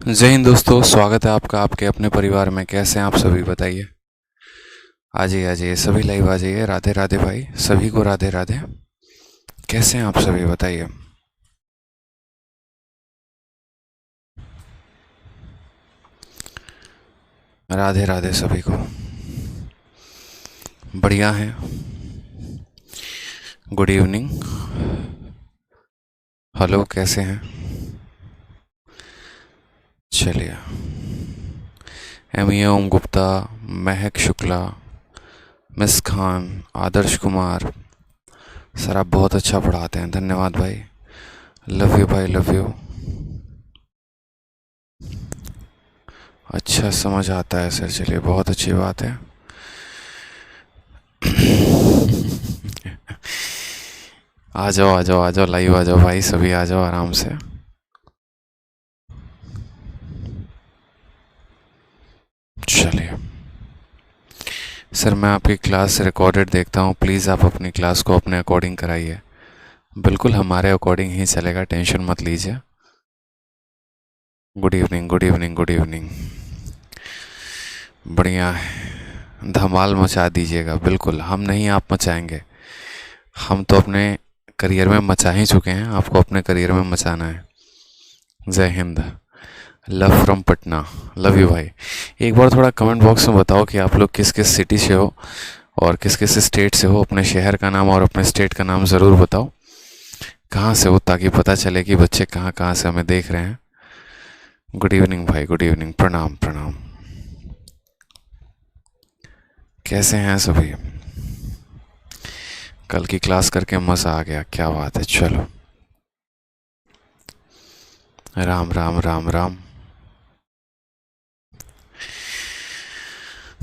जय हिंद दोस्तों, स्वागत है आपका आपके अपने परिवार में। कैसे हैं आप सभी, बताइए। आ जाइए आ जाइए, सभी लाइव आ जाइए। राधे राधे भाई, सभी को राधे राधे। कैसे हैं आप सभी, बताइए। राधे राधे सभी को। बढ़िया है। Good evening. हेलो, कैसे हैं? चलिए। ओम गुप्ता, महक शुक्ला, मिस खान, आदर्श कुमार। सर आप बहुत अच्छा पढ़ाते हैं, धन्यवाद भाई। लव यू भाई, लव यू। अच्छा समझ आता है सर, चलिए बहुत अच्छी बात है। आ जाओ आ जाओ आ जाओ, लाइव आ जाओ भाई, सभी आ जाओ आराम से। चलिए सर, मैं आपकी क्लास रिकॉर्डेड देखता हूँ, प्लीज़ आप अपनी क्लास को अपने अकॉर्डिंग कराइए। बिल्कुल हमारे अकॉर्डिंग ही चलेगा, टेंशन मत लीजिए। Good evening good evening good evening. बढ़िया है, धमाल मचा दीजिएगा। बिल्कुल, हम नहीं आप मचाएंगे। हम तो अपने करियर में मचा ही चुके हैं, आपको अपने करियर में मचाना है। जय Hind. Love from Patna. Love you भाई। एक बार थोड़ा कमेंट बॉक्स में बताओ कि आप लोग किस किस सिटी से हो और किस किस स्टेट से हो। अपने शहर का नाम और अपने स्टेट का नाम ज़रूर बताओ, कहाँ से हो, ताकि पता चले कि बच्चे कहाँ कहाँ से हमें देख रहे हैं। गुड इवनिंग भाई, गुड इवनिंग, प्रणाम प्रणाम। कैसे हैं सभी? कल की क्लास करके मज़ा आ गया, क्या बात है। चलो, राम राम राम राम।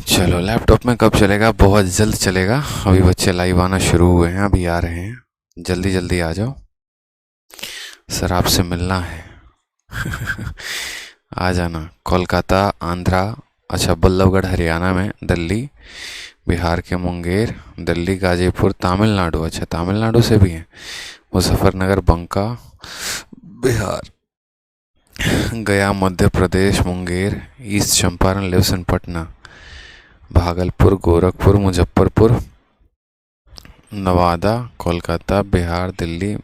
चलो, लैपटॉप में कब चलेगा? बहुत जल्द चलेगा। अभी बच्चे लाइव आना शुरू हुए हैं, अभी आ रहे हैं। जल्दी जल्दी आ जाओ, सर आपसे मिलना है। आ जाना। कोलकाता, आंध्रा, अच्छा बल्लभगढ़ हरियाणा में, दिल्ली, बिहार के मुंगेर, दिल्ली, गाजीपुर, तमिलनाडु, अच्छा तमिलनाडु से भी हैं, Muzaffarnagar, Banka, Bihar, Gaya Madhya Pradesh, Munger, east Champaran, lives in Patna, Bhagalpur, Gorakhpur, Muzaffarpur, Nawada, Kolkata, Bihar, Delhi,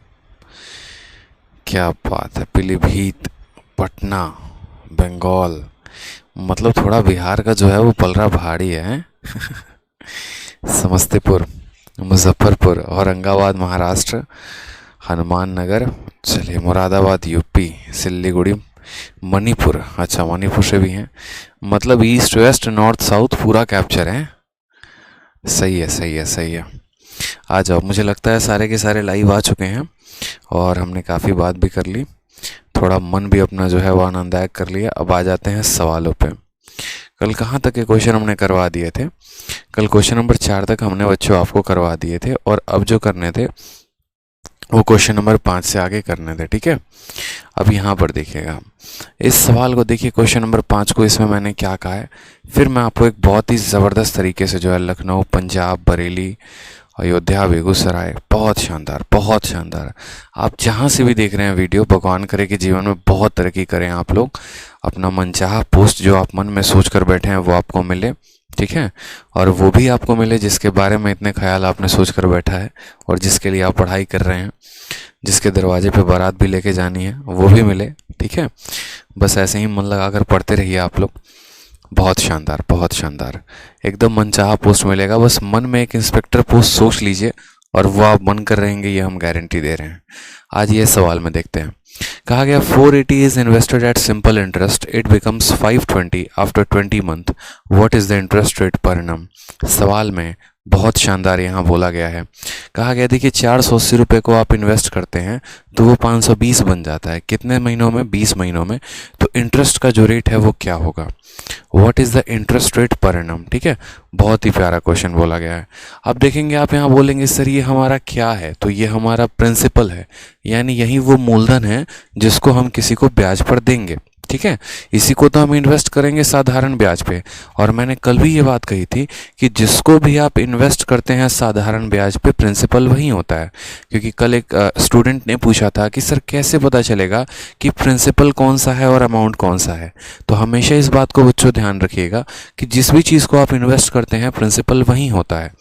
क्या बात है, पीलीभीत, पटना, बंगाल। मतलब थोड़ा बिहार का जो है वो पलरा भारी है। समस्तीपुर, मुजफ्फरपुर, औरंगाबाद महाराष्ट्र, हनुमान नगर, चलिए मुरादाबाद यूपी, सिल्लीगुड़ी, मणिपुर, अच्छा मणिपुर से भी हैं। मतलब ईस्ट वेस्ट नॉर्थ साउथ पूरा कैप्चर है। सही है सही है सही है। आ जाओ, मुझे लगता है सारे के सारे लाइव आ चुके हैं और हमने काफ़ी बात भी कर ली, थोड़ा मन भी अपना जो है वो आनंददायक कर लिया। अब आ जाते हैं सवालों पे। कल कहाँ तक के क्वेश्चन हमने करवा दिए थे? कल क्वेश्चन नंबर 4 तक हमने बच्चों आपको करवा दिए थे, और अब जो करने थे वो क्वेश्चन नंबर 5 से आगे करने थे, ठीक है। अब यहाँ पर देखिएगा, इस सवाल को देखिए, क्वेश्चन नंबर 5 को, इसमें मैंने क्या कहा है। फिर मैं आपको एक बहुत ही ज़बरदस्त तरीके से जो है लखनऊ, पंजाब, बरेली, अयोध्या, बेगूसराय, बहुत शानदार बहुत शानदार। आप जहाँ से भी देख रहे हैं वीडियो, भगवान करे कि जीवन में बहुत तरक्की करें आप लोग। अपना मनचाहा पोस्ट जो आप मन में सोच कर बैठे हैं वो आपको मिले, ठीक है। और वो भी आपको मिले जिसके बारे में इतने ख्याल आपने सोच कर बैठा है और जिसके लिए आप पढ़ाई कर रहे हैं, जिसके दरवाजे पे बारात भी लेके जानी है, वो भी मिले, ठीक है। बस ऐसे ही मन लगा कर पढ़ते रहिए आप लोग। बहुत शानदार बहुत शानदार, एकदम मनचाहा पोस्ट मिलेगा। बस मन में एक इंस्पेक्टर पोस्ट सोच लीजिए और वो आप बन कर रहेंगे, ये हम गारंटी दे रहे हैं। आज ये सवाल में देखते हैं। कहा गया 480 is invested at simple interest, it becomes 520 after 20 month, what is the interest rate per annum. सवाल में बहुत शानदार यहाँ बोला गया है। कहा गया देखिए 480 रुपये को आप इन्वेस्ट करते हैं तो वो 520 बन जाता है, कितने महीनों में? 20 महीनों में। तो इंटरेस्ट का जो रेट है वो क्या होगा? What is the interest rate per annum, ठीक है। बहुत ही प्यारा क्वेश्चन बोला गया है। अब देखेंगे आप यहाँ बोलेंगे सर ये हमारा क्या है, तो ये हमारा प्रिंसिपल है, यानी यही वो मूलधन है जिसको हम किसी को ब्याज पर देंगे, ठीक है। इसी को तो हम इन्वेस्ट करेंगे साधारण ब्याज पे। और मैंने कल भी ये बात कही थी कि जिसको भी आप इन्वेस्ट करते हैं साधारण ब्याज पे, प्रिंसिपल वही होता है। क्योंकि कल एक स्टूडेंट ने पूछा था कि सर कैसे पता चलेगा कि प्रिंसिपल कौन सा है और अमाउंट कौन सा है। तो हमेशा इस बात को बच्चों ध्यान रखिएगा कि जिस भी चीज़ को आप इन्वेस्ट करते हैं प्रिंसिपल वही होता है।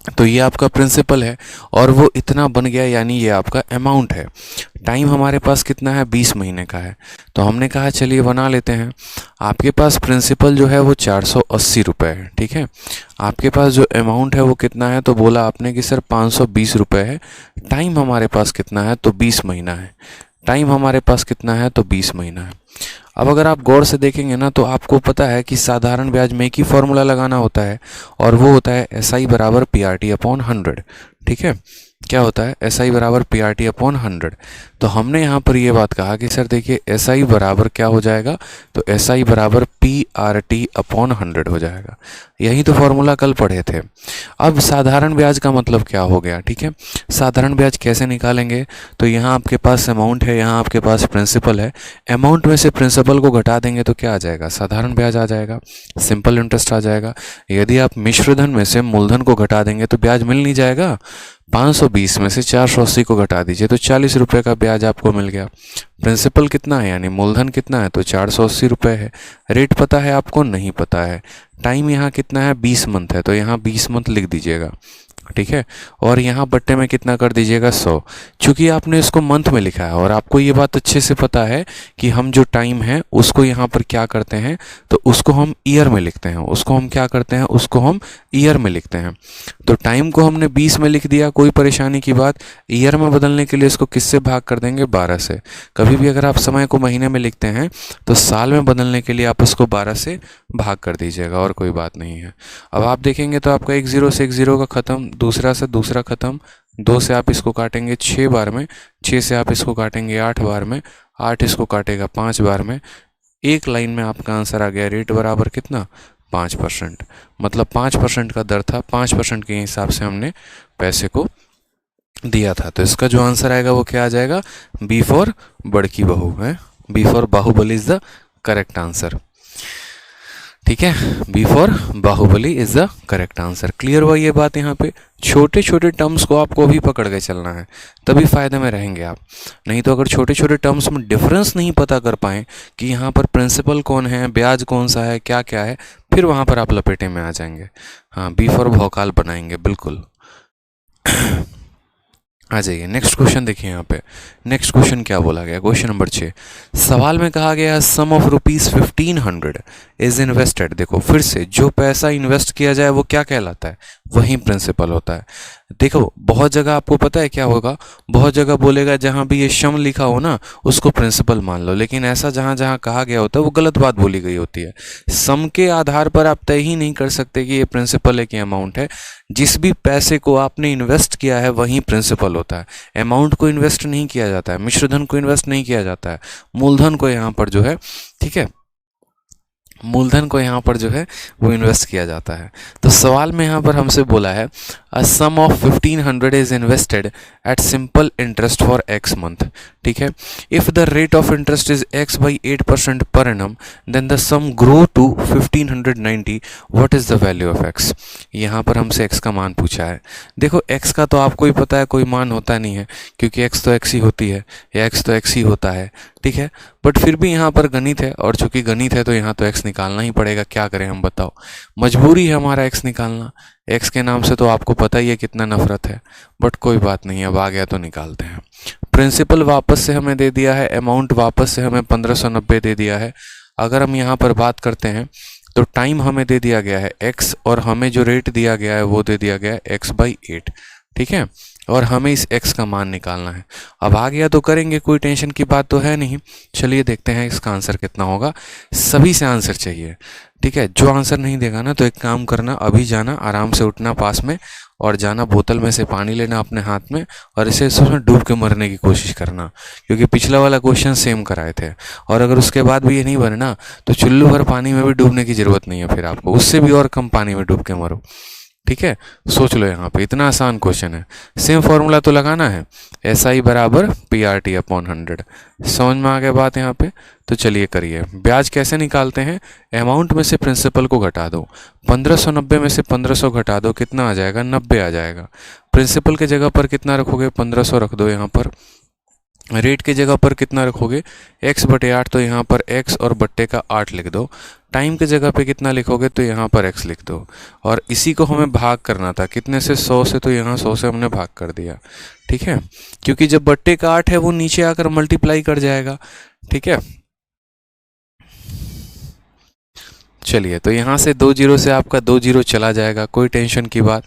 तो ये आपका प्रिंसिपल है और वो इतना बन गया, यानी ये आपका अमाउंट है। टाइम हमारे पास कितना है, 20 महीने का है। तो हमने कहा चलिए बना लेते हैं। आपके पास प्रिंसिपल जो है वो 480 रुपये है, ठीक है। आपके पास जो अमाउंट है वो कितना है, तो बोला आपने कि सर 520 रुपये है। टाइम हमारे पास कितना है, तो 20 महीना है। टाइम हमारे पास कितना है, तो 20 महीना है। अब अगर आप गौर से देखेंगे ना तो आपको पता है कि साधारण ब्याज में एक ही फॉर्मूला लगाना होता है और वो होता है SI बराबर PRT अपॉन 100, ठीक है। क्या होता है, SI बराबर PRT अपॉन 100। तो हमने यहाँ पर ये बात कहा कि सर देखिए SI बराबर क्या हो जाएगा, तो SI बराबर PRT अपॉन 100 हो जाएगा। यही तो फॉर्मूला कल पढ़े थे। अब साधारण ब्याज का मतलब क्या हो गया, ठीक है। साधारण ब्याज कैसे निकालेंगे, तो यहाँ आपके पास अमाउंट है, यहाँ आपके पास प्रिंसिपल है। अमाउंट में से प्रिंसिपल को घटा देंगे तो क्या आ जाएगा, साधारण ब्याज आ जाएगा, सिंपल इंटरेस्ट आ जाएगा। यदि आप मिश्रधन में से मूलधन को घटा देंगे तो ब्याज मिल नहीं जाएगा। 520 में से 480 को घटा दीजिए तो 40 रुपये का ब्याज आपको मिल गया। प्रिंसिपल कितना है, यानी मूलधन कितना है, तो 480 रुपये है। रेट पता है आपको, नहीं पता है। टाइम यहाँ कितना है, 20 मंथ है, तो यहाँ 20 मंथ लिख दीजिएगा, ठीक है। और यहाँ बट्टे में कितना कर दीजिएगा, 100। चूंकि आपने इसको मंथ में लिखा है और आपको ये बात अच्छे से पता है कि हम जो टाइम है उसको यहाँ पर क्या करते हैं, तो उसको हम ईयर में लिखते हैं। उसको हम क्या करते हैं, उसको हम ईयर में लिखते हैं। तो टाइम को हमने 20 में लिख दिया, कोई परेशानी की बात। ईयर में बदलने के लिए इसको किससे भाग कर देंगे, 12 से। कभी भी अगर आप समय को महीने में लिखते हैं तो साल में बदलने के लिए आप उसको 12 से भाग कर दीजिएगा, और कोई बात नहीं है। अब आप देखेंगे तो आपका 1 0 से 1 0 का खत्म, दूसरा से दूसरा खत्म, 2 से आप इसको काटेंगे 6 बार में, 6 से आप इसको काटेंगे 8 बार में, 8 इसको काटेगा 5 बार में। एक लाइन में आपका आंसर आ गया। रेट बराबर कितना, 5%। मतलब 5% का दर था, 5% के हिसाब से हमने पैसे को दिया था। तो इसका जो आंसर आएगा वो क्या आ जाएगा, बी फॉर बड़की बहू है। B for Baahubali is the correct answer, ठीक है। B for Baahubali is the correct answer. Clear हुआ ये बात। यहाँ पे छोटे छोटे टर्म्स को आपको भी पकड़ के चलना है, तभी फायदे में रहेंगे आप। नहीं तो अगर छोटे छोटे टर्म्स में डिफरेंस नहीं पता कर पाए कि यहाँ पर प्रिंसिपल कौन है, ब्याज कौन सा है, क्या क्या है, फिर वहाँ पर आप लपेटे में आ जाएंगे। हाँ, बी फॉर भौकाल बनाएंगे बिल्कुल। आ जाइए नेक्स्ट क्वेश्चन देखिए। यहाँ पे नेक्स्ट क्वेश्चन क्या बोला गया, क्वेश्चन नंबर 6। सवाल में कहा गया सम ऑफ ₹1500 इज इन्वेस्टेड। देखो फिर से, जो पैसा इन्वेस्ट किया जाए वो क्या कहलाता है, वही प्रिंसिपल होता है। देखो बहुत जगह आपको पता है क्या होगा, बहुत जगह बोलेगा जहाँ भी ये शम लिखा हो ना उसको प्रिंसिपल मान लो, लेकिन ऐसा जहाँ जहाँ कहा गया होता है वो गलत बात बोली गई होती है। सम के आधार पर आप तय ही नहीं कर सकते कि ये प्रिंसिपल है कि अमाउंट है। जिस भी पैसे को आपने इन्वेस्ट किया है वही प्रिंसिपल होता है। अमाउंट को इन्वेस्ट नहीं किया जाता है, मिश्रधन को इन्वेस्ट नहीं किया जाता है, मूलधन को यहाँ पर जो है, ठीक है, मूलधन को यहाँ पर जो है वो इन्वेस्ट किया जाता है। तो सवाल में यहाँ पर हमसे बोला है a sum of 1500 is invested at simple interest for x month, ठीक है। If the rate of interest is x by 8% per annum then the sum grow to 1590, what is the value of x। यहाँ पर हमसे x का मान पूछा है। देखो x का तो आपको ही पता है कोई मान होता नहीं है, क्योंकि x तो x ही होती है या x तो x ही होता है, ठीक है। बट फिर भी यहाँ पर गणित है और चूंकि गणित है तो यहाँ तो x निकालना ही पड़ेगा। क्या करें हम, बताओ, मजबूरी है हमारा x निकालना। x के नाम से तो आपको पता ही है कितना नफरत है, बट कोई बात नहीं, अब आ गया तो निकालते हैं। प्रिंसिपल वापस से हमें दे दिया है, अमाउंट वापस से हमें 1590 दे दिया है। अगर हम यहाँ पर बात करते हैं तो टाइम हमें दे दिया गया है x और हमें जो रेट दिया गया है वो दे दिया गया है x/8, ठीक है। और हमें इस x का मान निकालना है। अब आ गया तो करेंगे, कोई टेंशन की बात तो है नहीं। चलिए देखते हैं इसका आंसर कितना होगा। सभी से आंसर चाहिए, ठीक है। जो आंसर नहीं देगा ना तो एक काम करना, अभी जाना, आराम से उठना पास में और जाना, बोतल में से पानी लेना अपने हाथ में और इसे उसमें डूब के मरने की कोशिश करना, क्योंकि पिछला वाला क्वेश्चन सेम कराए थे। और अगर उसके बाद भी ये नहीं बनना तो चुल्लू भर पानी में भी डूबने की जरूरत नहीं है, फिर आपको उससे भी और कम पानी में डूब के मरो। ठीक है, सोच लो यहाँ पे, इतना आसान क्वेश्चन है। सेम फॉर्मूला तो लगाना है, SI बराबर PRT अपॉन 100। समझ में आ गया बात यहाँ पे? तो चलिए करिए। ब्याज कैसे निकालते हैं? अमाउंट में से प्रिंसिपल को घटा दो, 1590 में से 1500 घटा दो, कितना आ जाएगा? 90 आ जाएगा। प्रिंसिपल के जगह पर कितना रखोगे? 1500 रख दो यहाँ पर। रेट की जगह पर कितना रखोगे? x/8, तो यहाँ पर x और बट्टे का 8 लिख दो। टाइम की जगह पे कितना लिखोगे? तो यहाँ पर x लिख दो। और इसी को हमें भाग करना था, कितने से? 100 से, तो यहाँ 100 से हमने भाग कर दिया। ठीक है, क्योंकि जब बट्टे का 8 है वो नीचे आकर मल्टीप्लाई कर जाएगा। ठीक है, चलिए, तो यहाँ से 2 जीरो से आपका 2 जीरो चला जाएगा, कोई टेंशन की बात।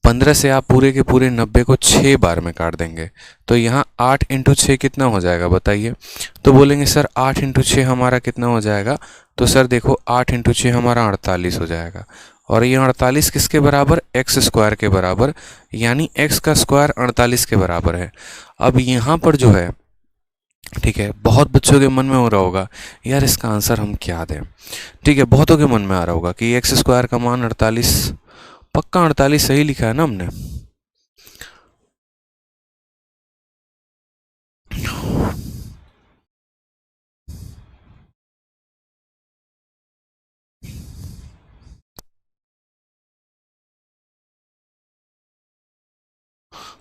15 से आप पूरे के पूरे 90 को 6 बार में काट देंगे, तो यहाँ 8 इंटू 6 कितना हो जाएगा बताइए? तो बोलेंगे सर 8 इंटू 6 हमारा कितना हो जाएगा? तो सर देखो 8 इंटू 6 हमारा 48 हो जाएगा। और ये 48 किसके बराबर? एक्स स्क्वायर के बराबर, यानी एक्स का स्क्वायर 48 के बराबर है। अब यहाँ पर जो है, ठीक है, बहुत बच्चों के मन में हो रहा होगा यार इसका आंसर हम क्या दें। ठीक है, बहुतों के मन में आ रहा होगा कि एक्स स्क्वायर का मान 48, पक्का 48 सही लिखा है ना हमने?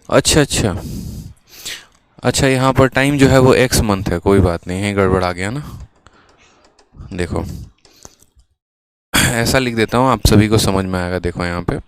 अच्छा अच्छा अच्छा, यहाँ पर टाइम जो है वो एक्स मंथ है, कोई बात नहीं, यहीं गड़बड़ आ गया ना। देखो ऐसा लिख देता हूँ, आप सभी को समझ में आएगा। देखो यहाँ पे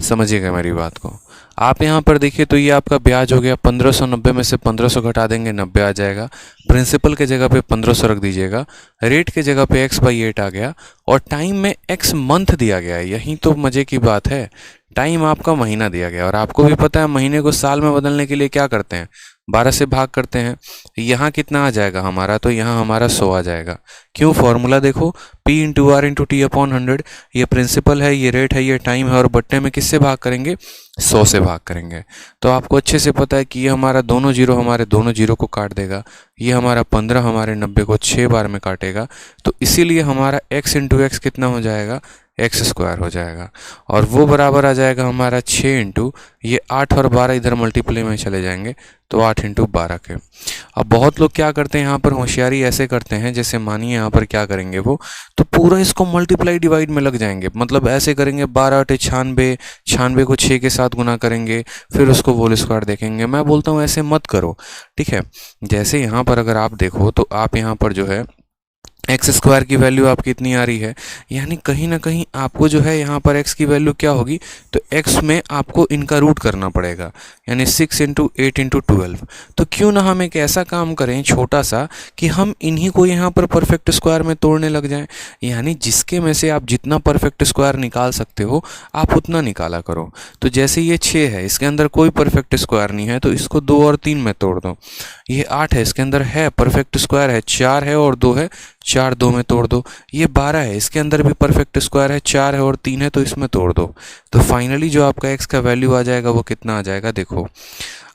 समझिएगा मेरी बात को। आप यहाँ पर देखिए तो ये आपका ब्याज हो गया, 1590 में से 1500 घटा देंगे, 90 आ जाएगा। प्रिंसिपल के जगह पे 1500 रख दीजिएगा, रेट के जगह पे x/8 आ गया, और टाइम में x मंथ दिया गया है। यही तो मज़े की बात है, टाइम आपका महीना दिया गया, और आपको भी पता है महीने को साल में बदलने के लिए क्या करते हैं? 12 से भाग करते हैं। यहाँ कितना आ जाएगा हमारा? तो यहाँ हमारा 100 आ जाएगा। क्यों? फॉर्मूला देखो, P into R into T upon 100। ये प्रिंसिपल है, ये रेट है, ये टाइम है, और बट्टे में किससे भाग करेंगे? 100 से भाग करेंगे। तो आपको अच्छे से पता है कि ये हमारा दोनों जीरो हमारे दोनों जीरो को काट देगा। ये हमारा 15 हमारे 90 को 6 बार में काटेगा। तो इसीलिए हमारा x इंटू एक्स कितना हो जाएगा? एक्स स्क्वायर हो जाएगा। और वो बराबर आ जाएगा हमारा 6 इंटू ये 8 और 12 इधर मल्टीप्लाई में चले जाएंगे, तो 8 इंटू 12 के। अब बहुत लोग क्या करते हैं यहाँ पर, होशियारी ऐसे करते हैं, जैसे मानिए यहाँ पर क्या करेंगे वो, तो पूरा इसको मल्टीप्लाई डिवाइड में लग जाएंगे। मतलब ऐसे करेंगे 12 × 96, 96 को 6 के साथ गुना करेंगे, फिर उसको होल स्क्वायर देखेंगे। मैं बोलता हूँ ऐसे मत करो। ठीक है, जैसे यहाँ पर अगर आप देखो तो आप यहाँ पर जो है एक्स स्क्वायर की वैल्यू आपकी इतनी आ रही है, यानी कहीं ना कहीं आपको जो है यहाँ पर x की वैल्यू क्या होगी? तो x में आपको इनका रूट करना पड़ेगा, यानी 6 इंटू 8 इंटू 12। तो क्यों ना हम एक ऐसा काम करें छोटा सा कि हम इन्हीं को यहाँ पर परफेक्ट स्क्वायर में तोड़ने लग जाएं। यानी जिसके में से आप जितना परफेक्ट स्क्वायर निकाल सकते हो आप उतना निकाला करो। तो जैसे ये 6 है, इसके अंदर कोई परफेक्ट स्क्वायर नहीं है, तो इसको 2 और 3 में तोड़ दो। ये 8 है, इसके अंदर है परफेक्ट स्क्वायर है, 4 है और 2 है, 4 2 में तोड़ दो। ये 12 है, इसके अंदर भी परफेक्ट स्क्वायर है, 4 है और 3 है, तो इसमें तोड़ दो। तो फाइनली जो आपका x का वैल्यू आ जाएगा वो कितना आ जाएगा? देखो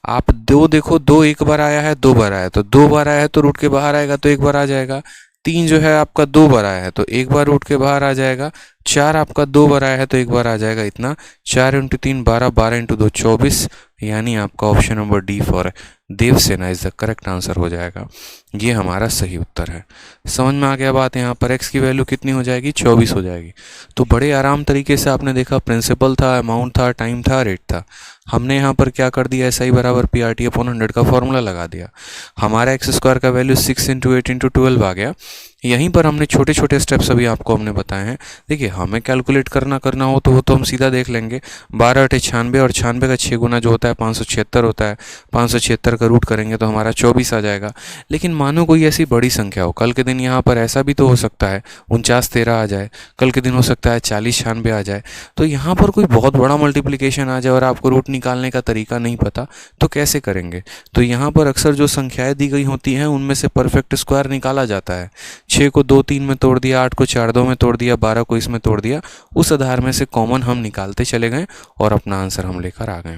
आप दो, देखो 2 एक बार आया है, 2 बार आया है, तो 2 बार आया है तो रूट के बाहर आएगा, तो एक बार आ जाएगा। 3 जो है आपका 2 बार आया है तो एक बार रूट के बाहर आ जाएगा। 4 आपका 2 बार आया है तो एक बार आ जाएगा। इतना 4 इंटू 3 12, 12 इंटू 2 24, यानी आपका option number D for Devasena is the correct answer हो जाएगा। ये हमारा सही उत्तर है। समझ में आ गया बात? यहाँ पर x की वैल्यू कितनी हो जाएगी? 24 हो जाएगी। तो बड़े आराम तरीके से आपने देखा, प्रिंसिपल था, अमाउंट था, टाइम था, रेट था। हमने यहाँ पर क्या कर दिया? SI बराबर PRT अपॉन 100 का फॉर्मूला लगा दिया। हमारा एक्स स्क्वायर का वैल्यू 6 इंटू 8 इंटू 12 आ गया। यहीं पर हमने छोटे छोटे स्टेप्स अभी आपको हमने बताए हैं। देखिए हमें कैलकुलेट करना हो तो वो तो हम सीधा देख लेंगे। 12 × 96 और 96 का 6 गुना जो होता है 576 होता है। 576 का रूट करेंगे तो हमारा 24 आ जाएगा। लेकिन मानो कोई ऐसी बड़ी संख्या हो, कल के दिन यहाँ पर ऐसा भी तो हो सकता है 49 13 आ जाए, कल के दिन हो सकता है 40 96 आ जाए। तो यहाँ पर कोई बहुत बड़ा मल्टीप्लिकेशन आ जाए और आपको रूट निकालने का तरीका नहीं पता, तो कैसे करेंगे? तो यहाँ पर अक्सर जो संख्याएं दी गई होती हैं उनमें से परफेक्ट स्क्वायर निकाला जाता है। 6 को 2 3 में तोड़ दिया, 8 को 4 2 में तोड़ दिया, 12 को इसमें तोड़ दिया। उस आधार में से कॉमन हम निकालते चले गए और अपना आंसर हम लेकर आ गए।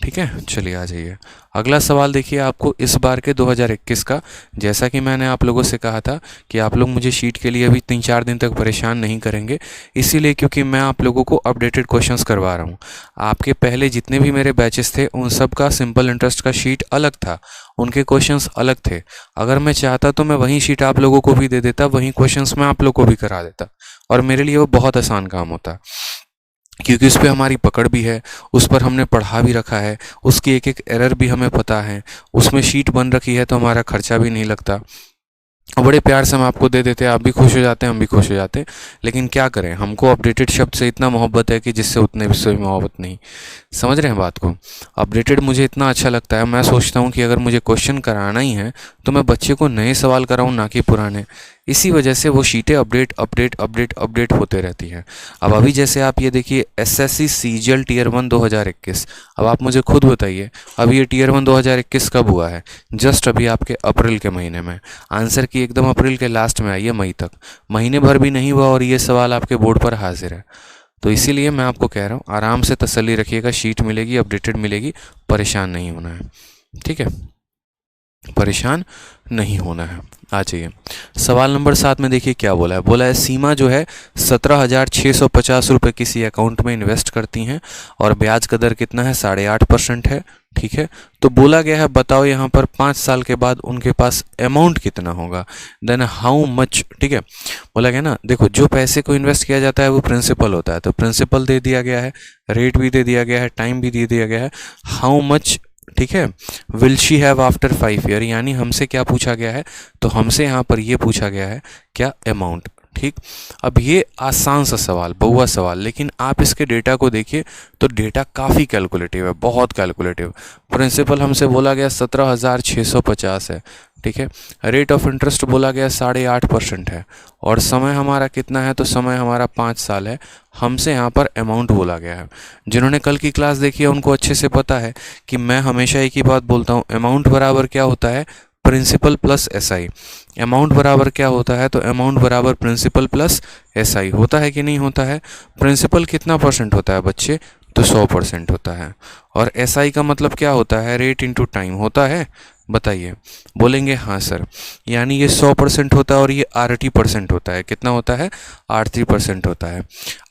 ठीक है, चलिए आ जाइए। अगला सवाल देखिए आपको इस बार के 2021 का। जैसा कि मैंने आप लोगों से कहा था कि आप लोग मुझे शीट के लिए अभी 3-4 दिन तक परेशान नहीं करेंगे, इसीलिए क्योंकि मैं आप लोगों को अपडेटेड क्वेश्चंस करवा रहा हूँ। आपके पहले जितने भी मेरे बैचेस थे उन सब का सिंपल इंटरेस्ट का शीट अलग था, उनके क्वेश्चंस अलग थे। अगर मैं चाहता तो मैं वही शीट आप लोगों को भी दे देता, वही क्वेश्चंस मैं आप लोग को भी करा देता, और मेरे लिए वो बहुत आसान काम होता, क्योंकि उस पर हमारी पकड़ भी है, उस पर हमने पढ़ा भी रखा है, उसकी एक एक एरर भी हमें पता है, उसमें शीट बन रखी है तो हमारा खर्चा भी नहीं लगता। बड़े प्यार से हम आपको दे देते हैं, आप भी खुश हो जाते हैं, हम भी खुश हो जाते हैं। लेकिन क्या करें, हमको अपडेटेड शब्द से इतना मोहब्बत है कि जिससे उतने भी से मोहब्बत नहीं। समझ रहे हैं बात को? अपडेटेड मुझे इतना अच्छा लगता है, मैं सोचता हूँ कि अगर मुझे क्वेश्चन कराना ही है तो मैं बच्चे को नए सवाल कराऊँ, ना कि पुराने। इसी वजह से वो शीटें अपडेट अपडेट अपडेट अपडेट होते रहती हैं। अब अभी जैसे आप ये देखिए एसएससी सीजीएल टियर 1 2021। अब आप मुझे खुद बताइए, अब ये टियर 1 2021 कब हुआ है? जस्ट अभी आपके अप्रैल के महीने में। आंसर की एकदम अप्रैल के लास्ट में आई है, मई तक महीने भर भी नहीं हुआ और ये सवाल आपके बोर्ड पर हाजिर है। तो इसीलिए मैं आपको कह रहा हूँ, आराम से तसल्ली रखिएगा, शीट मिलेगी, अपडेटेड मिलेगी, परेशान नहीं होना है। ठीक है, परेशान नहीं होना है। आ जाइए सवाल नंबर 7 में देखिए क्या बोला है। बोला है सीमा जो है 17,650 रुपये किसी अकाउंट में इन्वेस्ट करती हैं और ब्याज का दर कितना है? 8.5% है। ठीक है, तो बोला गया है बताओ यहाँ पर 5 साल के बाद उनके पास अमाउंट कितना होगा, देन हाउ मच। ठीक है, बोला गया ना, देखो जो पैसे को इन्वेस्ट किया जाता है वो प्रिंसिपल होता है, तो प्रिंसिपल दे दिया गया है, रेट भी दे दिया गया है, टाइम भी दे दिया गया है, हाउ मच। ठीक है, will she have after 5 year, यानी हमसे क्या पूछा गया है? तो हमसे यहाँ पर ये पूछा गया है क्या? अमाउंट। ठीक, अब ये आसान सा सवाल, बहुआ सवाल, लेकिन आप इसके डेटा को देखिए तो डेटा काफ़ी कैलकुलेटिव है, बहुत कैलकुलेटिव। प्रिंसिपल हमसे बोला गया 17,650 है। ठीक है, रेट ऑफ इंटरेस्ट बोला गया 8.5% है, और समय हमारा कितना है? तो समय हमारा 5 साल है। हमसे यहाँ पर अमाउंट बोला गया है। जिन्होंने कल की क्लास देखी है उनको अच्छे से पता है कि मैं हमेशा एक ही बात बोलता हूँ, अमाउंट बराबर क्या होता है? Principal plus SI. अमाउंट बराबर क्या होता है? तो अमाउंट बराबर प्रिंसिपल प्लस एसआई होता है कि नहीं होता है? प्रिंसिपल कितना परसेंट होता है बच्चे? तो 100% होता है। और एसआई का मतलब क्या होता है? रेट इनटू टाइम होता है। बताइए, बोलेंगे हाँ सर, यानी ये 100% होता है और ये आरटी परसेंट होता है। कितना होता है? आरती% होता है।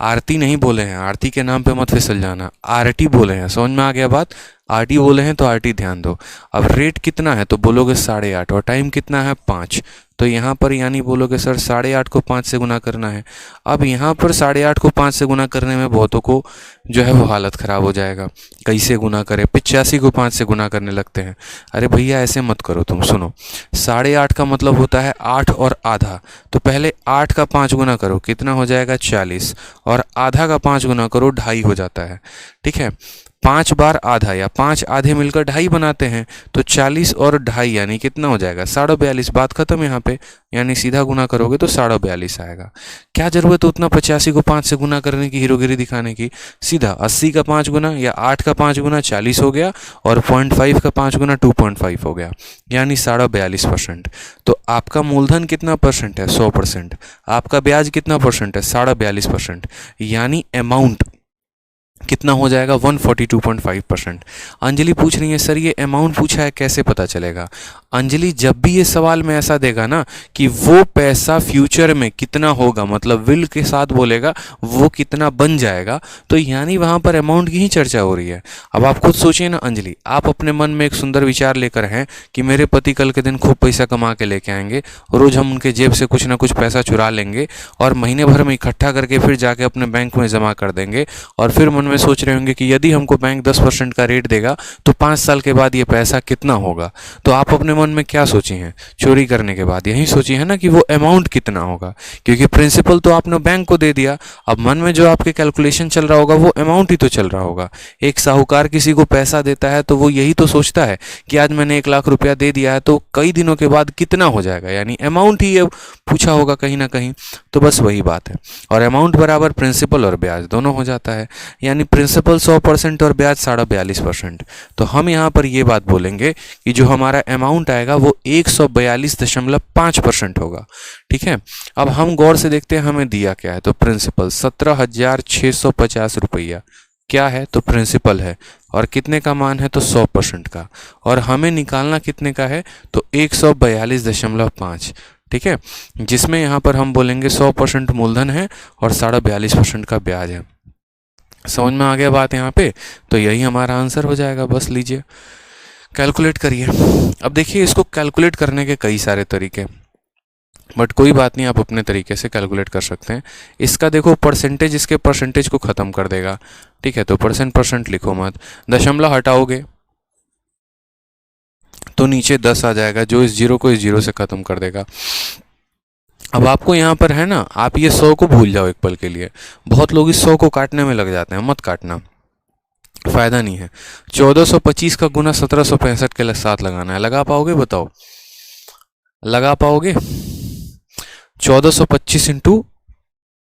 आरती नहीं बोले हैं, आरती के नाम पे मत फिसल जाना, आरटी बोले हैं। समझ में आ गया बात? आरटी बोले हैं तो आरटी ध्यान दो। अब रेट कितना है? तो बोलोगे 8.5, और टाइम कितना है? 5। तो यहाँ पर यानी बोलोगे सर 8.5 को 5 से गुना करना है। अब यहाँ पर 8.5 को 5 से गुना करने में बहुतों को जो है वो हालत ख़राब हो जाएगा, कैसे गुना करें? 85 को 5 से गुना करने लगते हैं। अरे भैया ऐसे मत करो तुम, सुनो, 8.5 का मतलब होता है 8 और आधा। तो पहले 8 का 5 गुना करो, कितना हो जाएगा? 40, और आधा का 5 गुना करो, 2.5 हो जाता है। ठीक है, 5 बार आधा या 5 आधे मिलकर 2.5 बनाते हैं, तो 40 और 2.5 यानी कितना हो जाएगा? 42.5। बात खत्म यहाँ पे, यानी सीधा गुना करोगे तो 42.5 आएगा। क्या जरूरत है उतना 85 को 5 से गुना करने की, हीरोगिरी दिखाने की? सीधा 80 का 5 गुना या 8 का 5 गुना 40 हो गया, और 0.5 का 5 गुना 2.5 हो गया, यानी 42.5%। तो आपका मूलधन कितना परसेंट है? 100%। आपका ब्याज कितना परसेंट है? 42.5%, यानी अमाउंट कितना हो जाएगा? 142.5%। अंजलि पूछ रही है सर ये अमाउंट पूछा है कैसे पता चलेगा? अंजलि जब भी ये सवाल में ऐसा देगा ना कि वो पैसा फ्यूचर में कितना होगा, मतलब विल के साथ बोलेगा वो कितना बन जाएगा, तो यानी वहाँ पर अमाउंट की ही चर्चा हो रही है। अब आप खुद सोचिए ना अंजलि, आप अपने मन में एक सुंदर विचार लेकर हैं कि मेरे पति कल के दिन खूब पैसा कमा के लेके आएंगे, रोज़ हम उनके जेब से कुछ ना कुछ पैसा चुरा लेंगे और महीने भर में इकट्ठा करके फिर जाके अपने बैंक में जमा कर देंगे, और फिर मन में सोच रहे होंगे कि यदि हमको बैंक 10% का रेट देगा तो 5 साल के बाद ये पैसा कितना होगा। तो आप अपने मन में क्या सोची हैं चोरी करने के बाद? यही सोची है ना कि वो अमाउंट कितना होगा, क्योंकि प्रिंसिपल तो आपने बैंक को दे दिया। अब मन में जो आपके कैलकुलेशन चल रहा होगा वो अमाउंट ही तो चल रहा होगा। एक साहूकार किसी को पैसा देता है तो वो यही तो सोचता है कि आज मैंने 1 लाख रुपया दे दिया है तो कई दिनों के बाद कितना हो जाएगा, यानी अमाउंट ही पूछा होगा कहीं ना कहीं। तो बस वही बात है, और अमाउंट बराबर प्रिंसिपल और ब्याज दोनों हो जाता है, यानी प्रिंसिपल 100% और ब्याज 42.5%। तो हम यहाँ पर ये बात बोलेंगे कि जो हमारा अमाउंट आएगा वो 142.5% होगा। ठीक है, अब हम गौर से देखते हैं हमें दिया क्या है। तो प्रिंसिपल 17,650 रुपया क्या है? तो प्रिंसिपल है, और कितने का मान है तो 100% का, और हमें निकालना कितने का है तो 142.5, ठीक है, जिसमें यहाँ पर हम बोलेंगे 100% मूलधन है और 42.5% का ब्याज है। समझ में आ गया बात यहाँ पे? तो यही हमारा आंसर हो जाएगा। बस लीजिए कैलकुलेट करिए। अब देखिए इसको कैलकुलेट करने के कई सारे तरीके, बट कोई बात नहीं, आप अपने तरीके से कैलकुलेट कर सकते हैं। इसका देखो परसेंटेज इसके परसेंटेज को ख़त्म कर देगा, ठीक है, तो परसेंट लिखो मत, दशमलव हटाओगे तो नीचे 10 आ जाएगा, जो इस जीरो को इस जीरो से ख़त्म कर देगा। अब आपको यहाँ पर है ना, आप ये 100 को भूल जाओ एक पल के लिए। बहुत लोग इस 100 को काटने में लग जाते हैं, मत काटना, फ़ायदा नहीं है। 1425 का गुना 1765 के साथ लगाना है। लगा पाओगे बताओ? लगा पाओगे? 1425 इंटू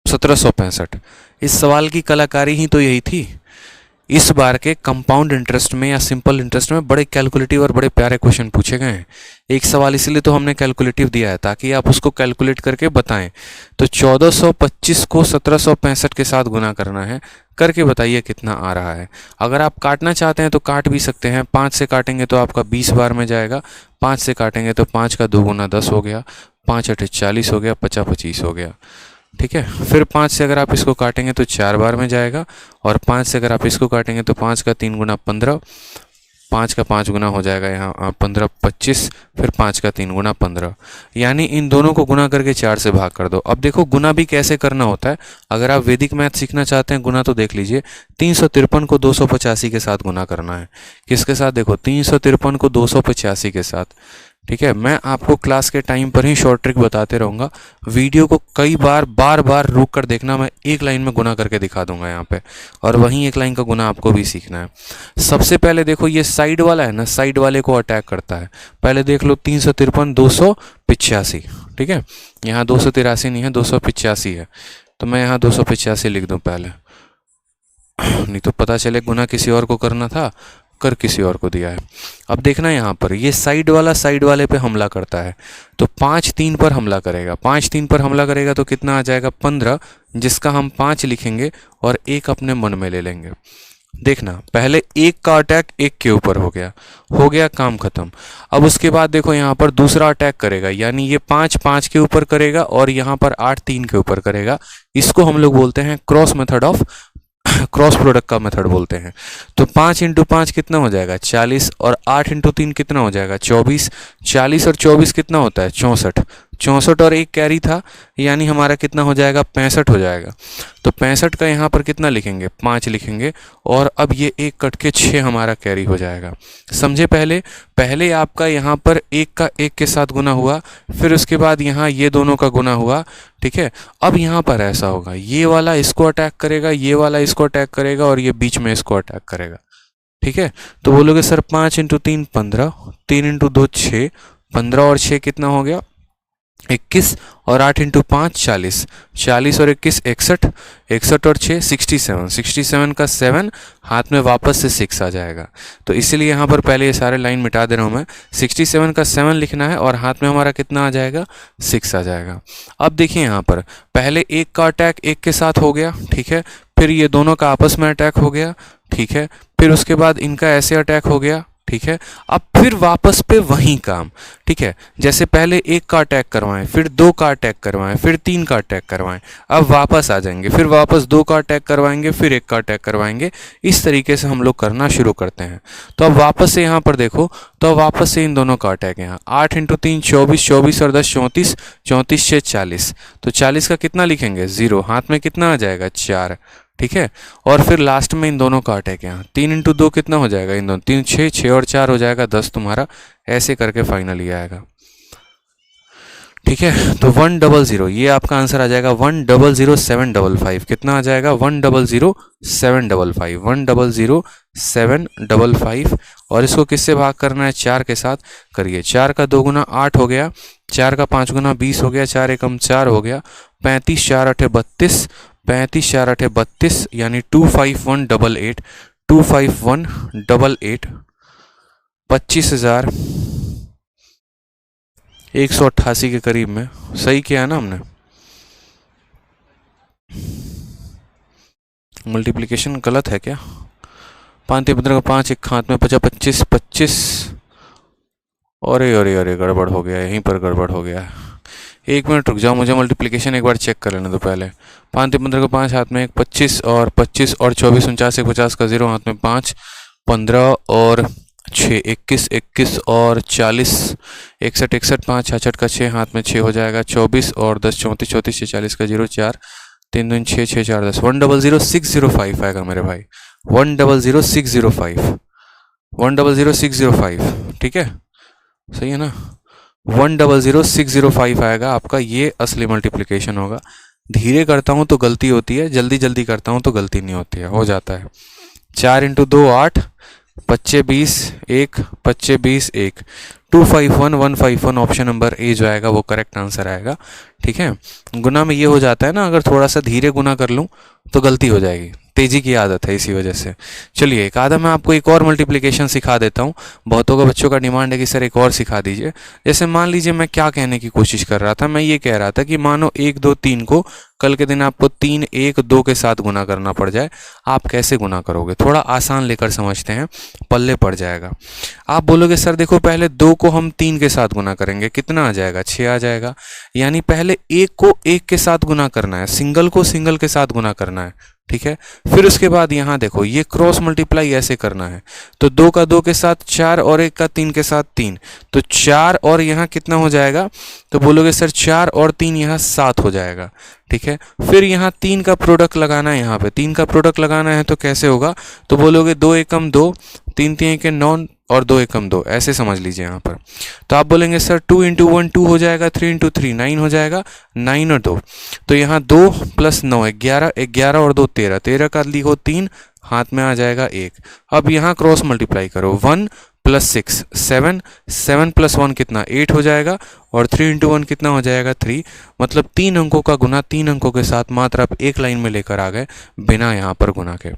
1765। इस सवाल की कलाकारी ही तो यही थी। इस बार के कंपाउंड इंटरेस्ट में या सिंपल इंटरेस्ट में बड़े कैलकुलेटिव और बड़े प्यारे क्वेश्चन पूछे गए हैं। एक सवाल इसलिए तो हमने कैलकुलेटिव दिया है ताकि आप उसको कैलकुलेट करके बताएं। तो 1425 को 1765 के साथ गुना करना है, करके बताइए कितना आ रहा है। अगर आप काटना चाहते हैं तो काट भी सकते हैं। 5 से काटेंगे तो आपका 20 बार में जाएगा, 5 से काटेंगे तो 5 का 2 गुना 10 हो गया, 5 अठे 40 हो गया, 50 25 हो गया, ठीक है। फिर 5 से अगर आप इसको काटेंगे तो 4 बार में जाएगा, और 5 से अगर आप इसको काटेंगे तो 5 का 3 गुना 15, 5 का 5 गुना हो जाएगा यहाँ 15 25, फिर 5 का 3 गुना 15, यानी इन दोनों को गुना करके 4 से भाग कर दो। अब देखो गुना भी कैसे करना होता है। अगर आप वैदिक मैथ सीखना चाहते हैं गुना, तो देख लीजिए 353 को 285 के साथ गुना करना है। किसके साथ? देखो 353 को 285 के साथ, ठीक है। मैं आपको क्लास के टाइम पर ही शॉर्ट ट्रिक बताते रहूँगा। वीडियो को कई बार बार रुक कर देखना, मैं एक लाइन में गुना करके दिखा दूंगा यहाँ पे, और वहीं एक लाइन का गुना आपको भी सीखना है। सबसे पहले देखो ये साइड वाला है ना, साइड वाले को अटैक करता है। पहले देख लो 353 285, ठीक है। यहाँ 283 नहीं है, 285 है, तो मैं यहाँ 285 लिख दूँ पहले, नहीं तो पता चले गुना किसी और को करना था, कर किसी और को दिया है। अब देखना यहाँ पर ये साइड वाला साइड वाले पे हमला करता है, तो 5 3 पर हमला करेगा। 5 3 पर हमला करेगा तो कितना आ जाएगा 15, जिसका हम 5 लिखेंगे और 1 अपने मन में ले लेंगे। देखना पहले 1 का अटैक 1 के ऊपर हो गया, काम खत्म। अब उसके बाद देखो यहाँ पर दूसरा अटैक करेगा, यानी ये 5 5 के ऊपर करेगा और यहाँ पर 8 3 के ऊपर करेगा। इसको हम लोग बोलते हैं cross method of cross product का मेथड बोलते हैं। तो 5 इंटू 5 कितना हो जाएगा 40, और 8 इंटू 3 कितना हो जाएगा 24। 40 और 24 कितना होता है 64। 64 और 1 कैरी था, यानी हमारा कितना हो जाएगा 65 हो जाएगा। तो 65 का यहाँ पर कितना लिखेंगे 5 लिखेंगे, और अब ये 1 कट के 6 हमारा कैरी हो जाएगा। समझे? पहले आपका यहाँ पर 1 का 1 के साथ गुना हुआ, फिर उसके बाद यहाँ ये दोनों का गुना हुआ, ठीक है। अब यहाँ पर ऐसा होगा, ये वाला इसको अटैक करेगा, ये वाला इसको अटैक करेगा, और ये बीच में इसको अटैक करेगा, ठीक है। तो बोलोगे सर 5 इंटू 3 15, 3 इंटू 2 6, 15 और 6 कितना हो गया 21, और 8 इंटू 5 40, 40 और 21 61, 61 और 6 67, 67 का 7 हाथ में वापस से 6 आ जाएगा। तो इसीलिए यहाँ पर पहले ये सारे लाइन मिटा दे रहा हूँ मैं। 67 का 7 लिखना है और हाथ में हमारा कितना आ जाएगा 6 आ जाएगा। अब देखिए यहाँ पर पहले 1 का अटैक 1 के साथ हो गया, ठीक है, फिर ये दोनों का आपस में अटैक हो गया, ठीक है, फिर उसके बाद इनका ऐसे अटैक हो गया, ठीक है। अब फिर वापस पे वही काम, ठीक है, जैसे पहले 1 का अटैक करवाएं, फिर 2 का अटैक करवाएं, फिर 3 का अटैक करवाएं, अब वापस आ जाएंगे, फिर वापस 2 का अटैक करवाएंगे, फिर 1 का अटैक करवाएंगे। इस तरीके से हम लोग करना शुरू करते हैं। तो अब वापस से यहाँ पर देखो, तो वापस से इन दोनों का अटैक यहाँ 8 इंटू 3 24, 24 और 10 34, 34 से 40, तो 40 का कितना लिखेंगे 0, हाथ में कितना आ जाएगा 4, ठीक है। और फिर लास्ट में इन दोनों का अटैक यहाँ 3 इंटू 2 कितना हो जाएगा, इन दोनों 3 6, 6 और 4 हो जाएगा 10 तुम्हारा, ऐसे करके फाइनली आएगा, ठीक है। तो 100, ये आपका आंसर आ जाएगा 100,755। कितना आ जाएगा 100,755, 100,755। और इसको किससे भाग करना है 4 के साथ करिए। 4 का 2 गुना 8 हो गया, 4 का 5 गुना 20 हो गया, 4 एकम 4 हो गया, 35 4 8 32, 35 4 8 32, यानी 25188, 25188, 25,188 के करीब में। सही किया है ना हमने? मल्टीप्लिकेशन गलत है क्या? 5 3 15 का 5, एक हाथ में बचा 25 25। अरे अरे अरे गड़बड़ हो गया, यहीं पर गड़बड़ हो गया। 1 मिनट रुक जाओ, मुझे मल्टीप्लिकेशन एक बार चेक कर लेने दो पहले। 5 3 15 का 5, हाथ में एक 25 और 25 और 24 49, एक 50 का 0, हाथ में 5 15 और 6 21 21 और 40 61 61 5 66 का 6, हाथ में 6 हो जाएगा 24 और 10 34 34 46 का 0 4 3 2 6 6 4 10 100605 आएगा मेरे भाई। 100605 100605, ठीक है, सही है ना। 100605 आएगा आपका, ये असली मल्टीप्लिकेशन होगा। धीरे करता हूँ तो गलती होती है, जल्दी जल्दी करता हूँ तो गलती नहीं होती है, हो जाता है। 4 × 2 8, 25 20 1, 25 20 1, 251 151 ऑप्शन नंबर ए जो आएगा वो करेक्ट आंसर आएगा, ठीक है। गुना में ये हो जाता है ना, अगर थोड़ा सा धीरे गुना कर लूँ तो गलती हो जाएगी, तेजी की आदत है इसी वजह से। चलिए एक आधा मैं आपको एक और मल्टीप्लिकेशन सिखा देता हूँ। बहुतों का बच्चों का डिमांड है कि सर एक और सिखा दीजिए। जैसे मान लीजिए मैं क्या कहने की कोशिश कर रहा था, मैं ये कह रहा था कि मानो 1 2 3 को कल के दिन आपको 3 1 2 के साथ गुना करना पड़ जाए, आप कैसे गुना करोगे? थोड़ा आसान लेकर समझते हैं, पल्ले पड़ जाएगा। आप बोलोगे सर देखो पहले 2 को हम 3 के साथ गुना करेंगे, कितना आ जाएगा? 6 आ जाएगा। यानी पहले 1 को 1 के साथ गुना करना है, सिंगल को सिंगल के साथ गुना करना है, ठीक है। फिर उसके बाद यहाँ देखो ये क्रॉस मल्टीप्लाई ऐसे करना है, तो 2 का 2 के साथ 4 और 1 का 3 के साथ 3, तो 4 और यहाँ कितना हो जाएगा? तो बोलोगे सर 4 और 3 यहाँ 7 हो जाएगा, ठीक है। फिर यहाँ 3 का प्रोडक्ट लगाना है, यहाँ पे 3 का प्रोडक्ट लगाना है तो कैसे होगा? तो बोलोगे 2 एकम 2, 3 3 के 9 और 2 एकम 2, ऐसे समझ लीजिए यहाँ पर। तो आप बोलेंगे सर 2 × 1 2 हो जाएगा, 3 × 3 9 हो जाएगा, 9 और 2, तो यहाँ 2 + 9 11, 11 और 2 13, 13 का लिखो 3, हाथ में आ जाएगा 1। अब यहाँ क्रॉस मल्टीप्लाई करो, 1 + 6 7, 7 + 1 कितना? 8 हो जाएगा, और 3 × 1 कितना हो जाएगा? 3। मतलब 3 अंकों का गुना 3 अंकों के साथ मात्र आप एक लाइन में लेकर आ गए, बिना यहाँ पर गुना के।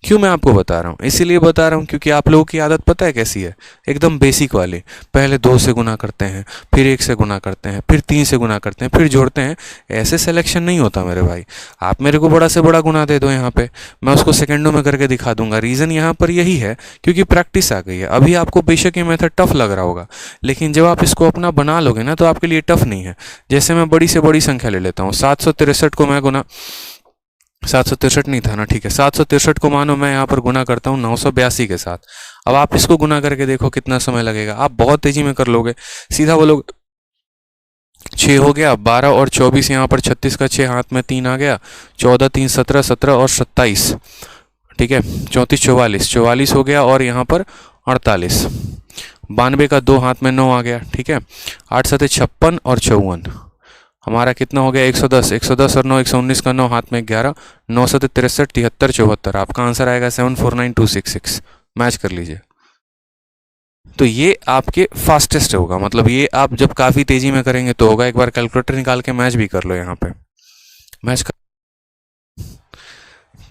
क्यों मैं आपको बता रहा हूँ? इसीलिए बता रहा हूँ क्योंकि आप लोगों की आदत पता है कैसी है? एकदम बेसिक वाली। पहले 2 से गुना करते हैं, फिर 1 से गुना करते हैं, फिर 3 से गुना करते हैं, फिर जोड़ते हैं। ऐसे सिलेक्शन नहीं होता मेरे भाई। आप मेरे को बड़ा से बड़ा गुना दे दो यहाँ पे, मैं उसको सेकंडों में करके दिखा दूंगा। रीज़न यहाँ पर यही है क्योंककि प्रैक्टिस आ गई है। अभी आपको बेशक ये मेथड टफ लग रहा होगा, लेकिन जब आप इसको अपना बना लोगे ना तो आपके लिए टफ नहीं है। जैसे मैं बड़ी से बड़ी संख्या ले लेता हूँ, 763 को मैं गुना 763 नहीं था ना, ठीक है, 763 को मानो मैं यहाँ पर गुना करता हूँ 982 के साथ। अब आप इसको गुना करके देखो कितना समय लगेगा। आप बहुत तेजी में कर लोगे, सीधा बोलोगे 6 हो गया, 12 और 24 यहाँ पर 36 का 6, हाथ में 3 आ गया, 14 3 17 17 और 27, ठीक है, 34 44 44 हो गया, और यहाँ पर 48, 92 का 2, हाथ में 9 आ गया, ठीक है, 8 7 56 और 54, हमारा कितना हो गया? 110 110 और 9 119 का 9, हाथ में 11, 9 7 63 73 74। आपका आंसर आएगा 749266। मैच कर लीजिए। तो ये आपके फास्टेस्ट होगा, मतलब ये आप जब काफ़ी तेज़ी में करेंगे तो होगा। एक बार कैलकुलेटर निकाल के मैच भी कर लो यहाँ पे, मैच कर,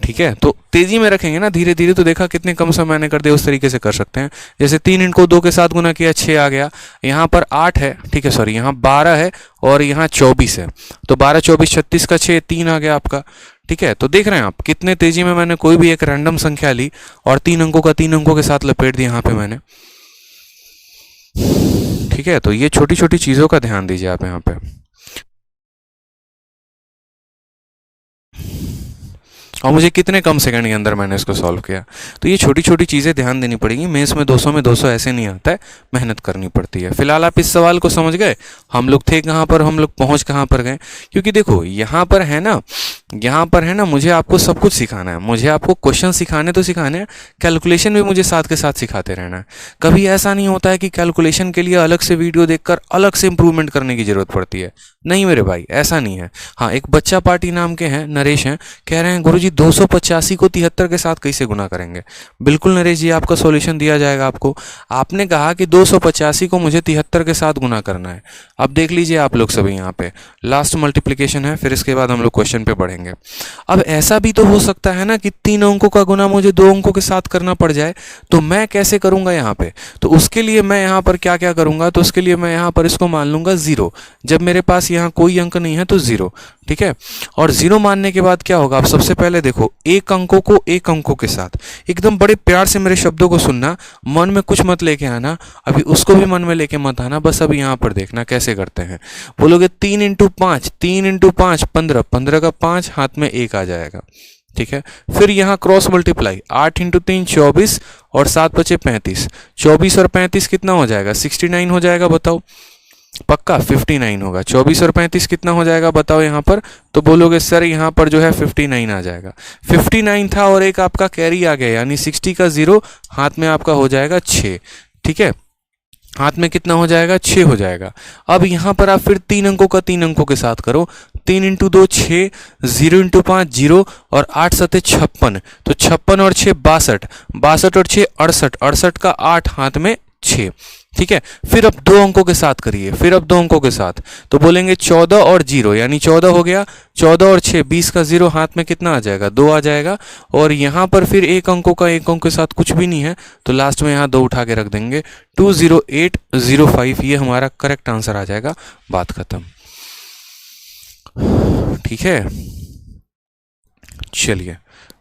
ठीक है। तो तेजी में रखेंगे ना धीरे धीरे, तो देखा कितने कम समय मैंने कर दिया, उस तरीके से कर सकते हैं। जैसे 3 इनको 2 के साथ गुना किया, 6 आ गया, यहाँ पर 8 है, ठीक है, सॉरी यहाँ 12 है और यहाँ 24 है, तो 12 24 36 का 6 3 आ गया आपका, ठीक है। तो देख रहे हैं आप कितने तेजी में मैंने कोई भी एक रैंडम संख्या ली और 3 अंकों का 3 अंकों के साथ लपेट दिया यहाँ पे मैंने, ठीक है। तो ये छोटी छोटी चीज़ों का ध्यान दीजिए आप यहाँ पे। और मुझे कितने कम सेकंड के अंदर मैंने इसको सॉल्व किया। तो ये छोटी छोटी चीज़ें ध्यान देनी पड़ेगी। मेंस में 200 में 200 ऐसे नहीं आता है, मेहनत करनी पड़ती है। फिलहाल आप इस सवाल को समझ गए, हम लोग थे कहाँ पर, हम लोग पहुँच कहाँ पर गए। क्योंकि देखो यहाँ पर है ना, मुझे आपको सब कुछ सिखाना है, मुझे आपको क्वेश्चन सिखाने तो सिखाने हैं, कैलकुलेशन भी मुझे साथ के साथ सिखाते रहना है। कभी ऐसा नहीं होता है कि कैलकुलेशन के लिए अलग से वीडियो देखकर अलग से इंप्रूवमेंट करने की ज़रूरत पड़ती है। नहीं मेरे भाई, ऐसा नहीं है। हाँ, एक बच्चा पार्टी नाम के हैं, नरेश हैं, कह रहे हैं गुरुजी 285 को 73 के साथ कैसे गुना करेंगे। बिल्कुल नरेश जी, आपका सॉल्यूशन दिया जाएगा आपको। आपने कहा कि 285 को मुझे 73 के साथ गुना करना है। अब देख लीजिए आप लोग सभी, यहाँ पे लास्ट मल्टीप्लिकेशन है, फिर इसके बाद हम लोग क्वेश्चन पे बढ़ेंगे। अब ऐसा भी तो हो सकता है ना कि 3 अंकों का गुना मुझे 2 अंकों के साथ करना पड़ जाए, तो मैं कैसे करूंगा यहाँ पे? तो उसके लिए मैं यहाँ पर क्या क्या करूंगा, तो उसके लिए मैं यहाँ पर इसको मान लूंगा 0। जब मेरे पास यहाँ कोई अंक नहीं है तो 0, ठीक है। और 0 मानने के बाद क्या होगा, आप सबसे पहले पहले देखो, एक अंकों को एक अंकों के साथ एकदम बड़े प्यार से मेरे शब्दों को सुनना, मन में कुछ मत लेके आना, अभी उसको भी मन में लेके मत आना, बस अभी यहाँ पर देखना कैसे करते हैं। बोलोगे 3 इंटू 5, 3 इंटू 5 15, 15 का 5, हाथ में 1 आ जाएगा, ठीक है। फिर यहाँ क्रॉस मल्टीप्लाई, 8 इंटू 3 24 और 7 बचे 35, 24 और 35 कितना हो जाएगा, 69 हो जाएगा, बताओ पक्का 59 होगा। 24 और 35 कितना हो जाएगा बताओ यहाँ पर, तो बोलोगे सर यहाँ पर जो है 59 आ जाएगा। 59 था और एक आपका कैरी आ गया, यानी 60 का 0 हाथ में आपका हो जाएगा 6, ठीक है। हाथ में कितना हो जाएगा, 6 हो जाएगा। अब यहाँ पर आप फिर 3 अंकों का 3 अंकों के साथ करो, 3 इंटू 2 6, 0 इंटू 5 0 और 8 सते 56, तो 56 और 6 62, 62 और 6 68, 68 का 8 हाथ में 6, ठीक है। फिर अब 2 अंकों के साथ करिए, फिर अब 2 अंकों के साथ, तो बोलेंगे 14 और 0 यानी 14 हो गया, 14 और 6 20 का 0 हाथ में कितना आ जाएगा, 2 आ जाएगा। और यहाँ पर फिर एक अंकों का एक अंक के साथ कुछ भी नहीं है, तो लास्ट में यहाँ 2 उठा के रख देंगे, 20805 ये हमारा करेक्ट आंसर आ जाएगा, बात खत्म, ठीक है। चलिए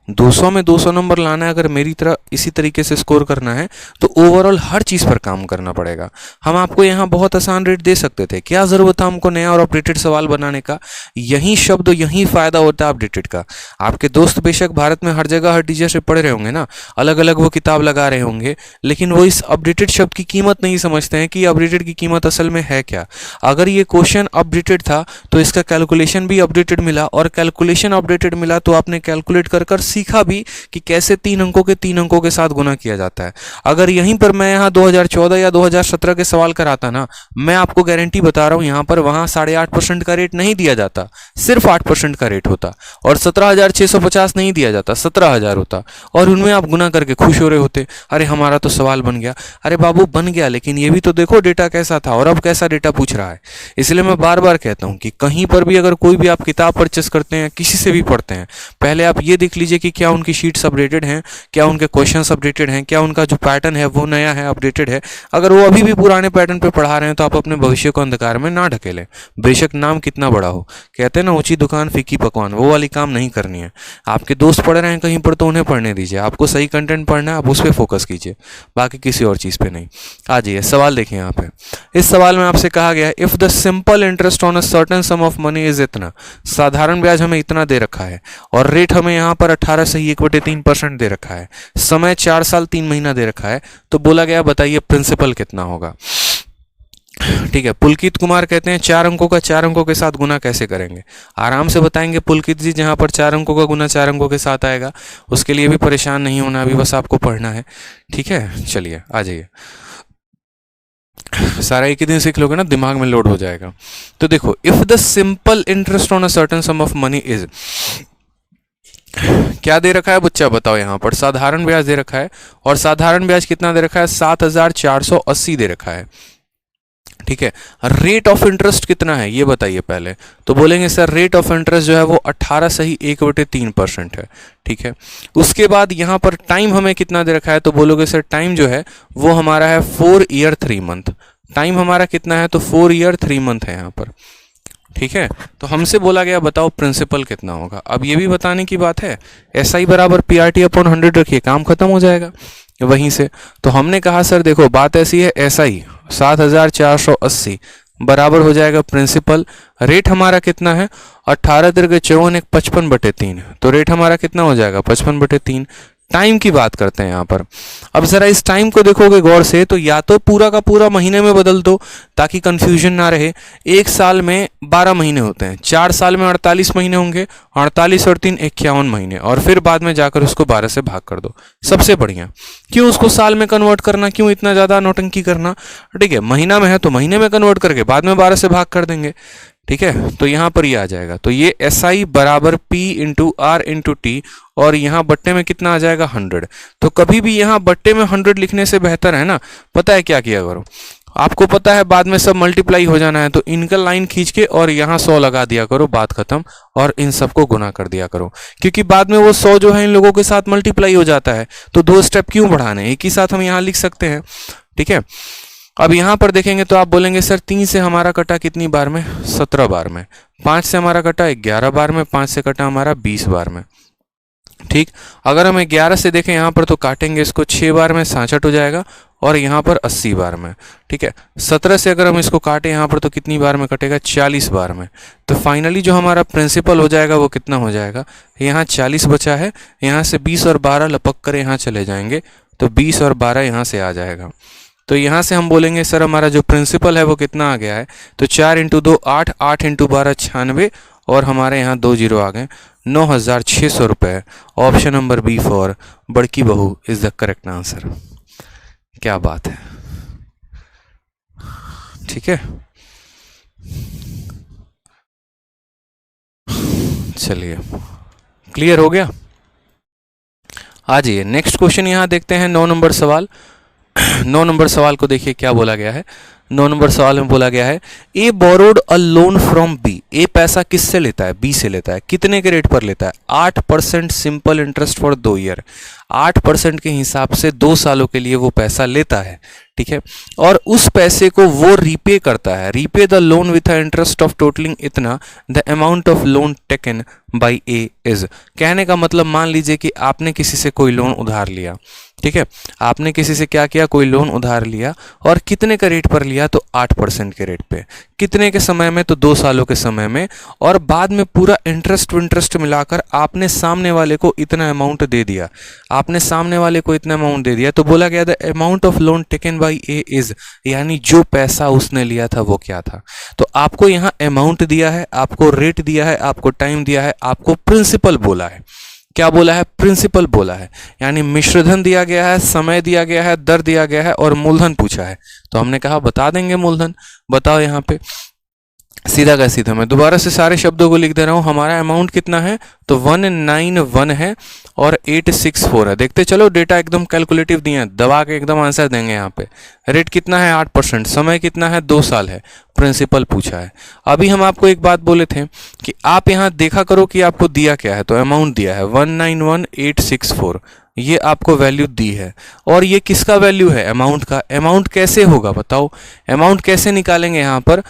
200 में 200 नंबर लाना है, अगर मेरी तरह इसी तरीके से स्कोर करना है तो ओवरऑल हर चीज़ पर काम करना पड़ेगा। हम आपको यहाँ बहुत आसान रेट दे सकते थे, क्या ज़रूरत था हमको नया और अपडेटेड सवाल बनाने का, यही शब्द यही फ़ायदा होता है अपडेटेड का। आपके दोस्त बेशक भारत में हर जगह हर टीचर से पढ़ रहे होंगे ना, अलग अलग वो किताब लगा रहे होंगे, लेकिन वो इस अपडेटेड शब्द की कीमत नहीं समझते हैं कि अपडेटेड की कीमत असल में है क्या। अगर ये क्वेश्चन अपडेटेड था तो इसका कैलकुलेशन भी अपडेटेड मिला, और कैलकुलेशन अपडेटेड मिला तो आपने कैलकुलेट कर सीखा भी कि कैसे 3 अंकों के 3 अंकों के साथ गुना किया जाता है। अगर यहीं पर मैं यहाँ 2014 या 2017 के सवाल कराता ना, मैं आपको गारंटी बता रहा हूँ यहाँ पर वहाँ 8.5% का रेट नहीं दिया जाता, सिर्फ 8% का रेट होता, और 17,650 नहीं दिया जाता, 17,000 होता, और उनमें आप गुना करके खुश हो रहे होते, अरे हमारा तो सवाल बन गया। अरे बाबू बन गया, लेकिन ये भी तो देखो डेटा कैसा था और अब कैसा डेटा पूछ रहा है। इसलिए मैं बार बार कहता हूँ कि कहीं पर भी अगर कोई भी आप किताब परचेस करते हैं, किसी से भी पढ़ते हैं, पहले आप ये देख लीजिए कि क्या उनकी शीट्स अपडेटेड हैं, क्या उनके क्वेश्चंस अपडेटेड हैं, क्या उनका जो पैटर्न है वो नया है, अपडेटेड है। अगर वो अभी भी पुराने पैटर्न पे पढ़ा रहे हैं तो आप अपने भविष्य को अंधकार में ना ढकेलें, बेशक नाम कितना बड़ा हो। कहते हैं ना ऊंची दुकान फीकी पकवान, वो वाली काम नहीं करनी है। आपके दोस्त पढ़ रहे हैं कहीं पर तो उन्हें पढ़ने दीजिए, आपको सही कंटेंट पढ़ना है, आप उस पर फोकस कीजिए, बाकी किसी और चीज़ पे नहीं। आ जाइए सवाल देखिए यहाँ पे। इस सवाल में आपसे कहा गया if the simple interest on a certain some of money is इतना, साधारण ब्याज हमें इतना दे रखा है और रेट हमें यहाँ पर 18 से 1/3% दे रखा है, समय 4 साल 3 महीना दे रखा है, तो बोला गया बताइए प्रिंसिपल कितना होगा। ठीक है, पुलकित कुमार कहते हैं 4 अंकों का 4 अंकों के साथ गुना कैसे करेंगे। आराम से बताएंगे पुलकित जी, जहां पर 4 अंकों का गुना 4 अंकों के साथ आएगा, उसके लिए भी परेशान नहीं होना, अभी बस आपको पढ़ना है, ठीक है। चलिए आ जाइए, सारा एक ही दिन सीख लोगे ना, दिमाग में लोड हो जाएगा। तो देखो if the simple interest on a certain some of money is, क्या दे रखा है बच्चा बताओ, यहाँ पर साधारण ब्याज दे रखा है, और साधारण ब्याज कितना दे रखा है, 7,480 दे रखा है, ठीक है। रेट ऑफ इंटरेस्ट कितना है ये बताइए पहले, तो बोलेंगे सर रेट ऑफ इंटरेस्ट जो है वो 18 से ही 1/3% है, ठीक है। उसके बाद यहाँ पर टाइम हमें कितना दे रखा है, तो बोलोगे सर टाइम जो है वो हमारा है 4 ईयर 3 मंथ, टाइम हमारा कितना है, तो 4 ईयर 3 मंथ है यहाँ पर, ठीक है। तो हमसे बोला गया बताओ प्रिंसिपल कितना होगा। अब ये भी बताने की बात है, SI बराबर PRT/100 रखिए, काम खत्म हो जाएगा वहीं से। तो हमने कहा सर देखो बात ऐसी है, SI 7,480 बराबर हो जाएगा प्रिंसिपल, रेट हमारा कितना है 18 तिरके 54 55/3, तो रेट हमारा कितना हो जाएगा 55/3। टाइम की बात करते हैं यहाँ पर। अब जरा इस टाइम को देखोगे गौर से, तो या तो पूरा का पूरा महीने में बदल दो ताकि कंफ्यूजन ना रहे। 1 साल में 12 महीने होते हैं, 4 साल में 48 महीने होंगे, 48 और 3 51 महीने, और फिर बाद में जाकर उसको 12 से भाग कर दो, सबसे बढ़िया। क्यों उसको साल में कन्वर्ट करना, क्यों इतना ज़्यादा नौटंकी करना, ठीक है। महीना में है तो महीने में कन्वर्ट करके बाद में 12 से भाग कर देंगे, ठीक है। तो यहाँ पर ये आ जाएगा, तो ये SI बराबर P into R into T, और यहाँ बट्टे में कितना आ जाएगा 100। तो कभी भी यहाँ बट्टे में 100 लिखने से बेहतर है ना, पता है क्या किया करो, आपको पता है बाद में सब मल्टीप्लाई हो जाना है, तो इनका लाइन खींच के और यहाँ 100 लगा दिया करो, बात खत्म, और इन सबको गुना कर दिया करो, क्योंकि बाद में वो 100 जो है इन लोगों के साथ मल्टीप्लाई हो जाता है, तो 2 स्टेप क्यों बढ़ाने, एक ही साथ हम यहाँ लिख सकते हैं, ठीक है। अब यहाँ पर देखेंगे तो आप बोलेंगे सर 3 से हमारा कटा कितनी बार में, 17 बार में, 5 से हमारा कटा 11 बार में, 5 से कटा हमारा 20 बार में, ठीक। अगर हम 11 से देखें यहाँ पर तो काटेंगे इसको 6 बार में 66 हो जाएगा और यहाँ पर 80 बार में। ठीक है, 17 से अगर हम इसको काटें यहाँ पर तो कितनी बार में कटेगा, 40 बार में। तो फाइनली जो हमारा प्रिंसिपल हो जाएगा वो कितना हो जाएगा, यहाँ 40 बचा है, यहाँ से 20 और 12 लपक कर यहाँ चले जाएंगे तो 20 और 12 यहाँ से आ जाएगा। तो यहाँ से हम बोलेंगे सर हमारा जो प्रिंसिपल है वो कितना आ गया है, तो 4 × 2 8, 8 × 12 96 और हमारे यहाँ 2 जीरो आ गए, 9,600 रुपये। ऑप्शन नंबर बी फॉर बड़की बहू इज द करेक्ट आंसर। क्या बात है, ठीक है। चलिए क्लियर हो गया। आ जाइए नेक्स्ट क्वेश्चन यहाँ देखते हैं, 9 नंबर सवाल। 9 नंबर सवाल को देखिए क्या बोला गया है। 9 नंबर सवाल में बोला गया है A borrowed a loan from B. A पैसा किससे लेता है, बी से लेता है। कितने के रेट पर लेता है, 8% सिंपल इंटरेस्ट फॉर 2 ईयर। 8% के हिसाब से 2 सालों के लिए वो पैसा लेता है, ठीक है। और उस पैसे को वो रीपे करता है। Repay the loan with interest of totalling इतना, the amount of loan taken by A is. कहने का मतलब मान लीजिए कि आपने किसी से कोई लोन उधार लिया, ठीक है। आपने किसी से क्या किया, कोई लोन उधार लिया और कितने का रेट पर लिया, तो 8% के रेट पे। कितने के समय में, तो 2 सालों के समय में। और बाद में पूरा इंटरेस्ट मिलाकर आपने सामने वाले को इतना अमाउंट दे दिया। आपने सामने वाले को इतना अमाउंट दे दिया तो बोला गया the amount of loan taken by A is, यानी जो पैसा उसने लिया था वो क्या था। तो आपको यहाँ अमाउंट दिया है, आपको रेट दिया है, आपको टाइम दिया है, आपको प्रिंसिपल बोला है। क्या बोला है, प्रिंसिपल बोला है। यानी मिश्रधन दिया गया है, समय दिया गया है, दर दिया गया है और मूलधन पूछा है। तो हमने कहा बता देंगे मूलधन। बताओ यहाँ पे सीधा का सीधा मैं दोबारा से सारे शब्दों को लिख दे रहा हूं। हमारा अमाउंट कितना है, तो 191 है और 864 है। देखते चलो, डेटा एकदम कैलकुलेटिव दिए हैं, दबा के एकदम आंसर देंगे यहाँ पे। रेट कितना है, 8%। समय कितना है, 2 साल है। प्रिंसिपल पूछा है। अभी हम आपको एक बात बोले थे कि आप यहाँ देखा करो कि आपको दिया क्या है। तो अमाउंट दिया है 191,864, ये आपको वैल्यू दी है। और ये किसका वैल्यू है, अमाउंट का। अमाउंट कैसे होगा बताओ, अमाउंट कैसे निकालेंगे यहाँ पर।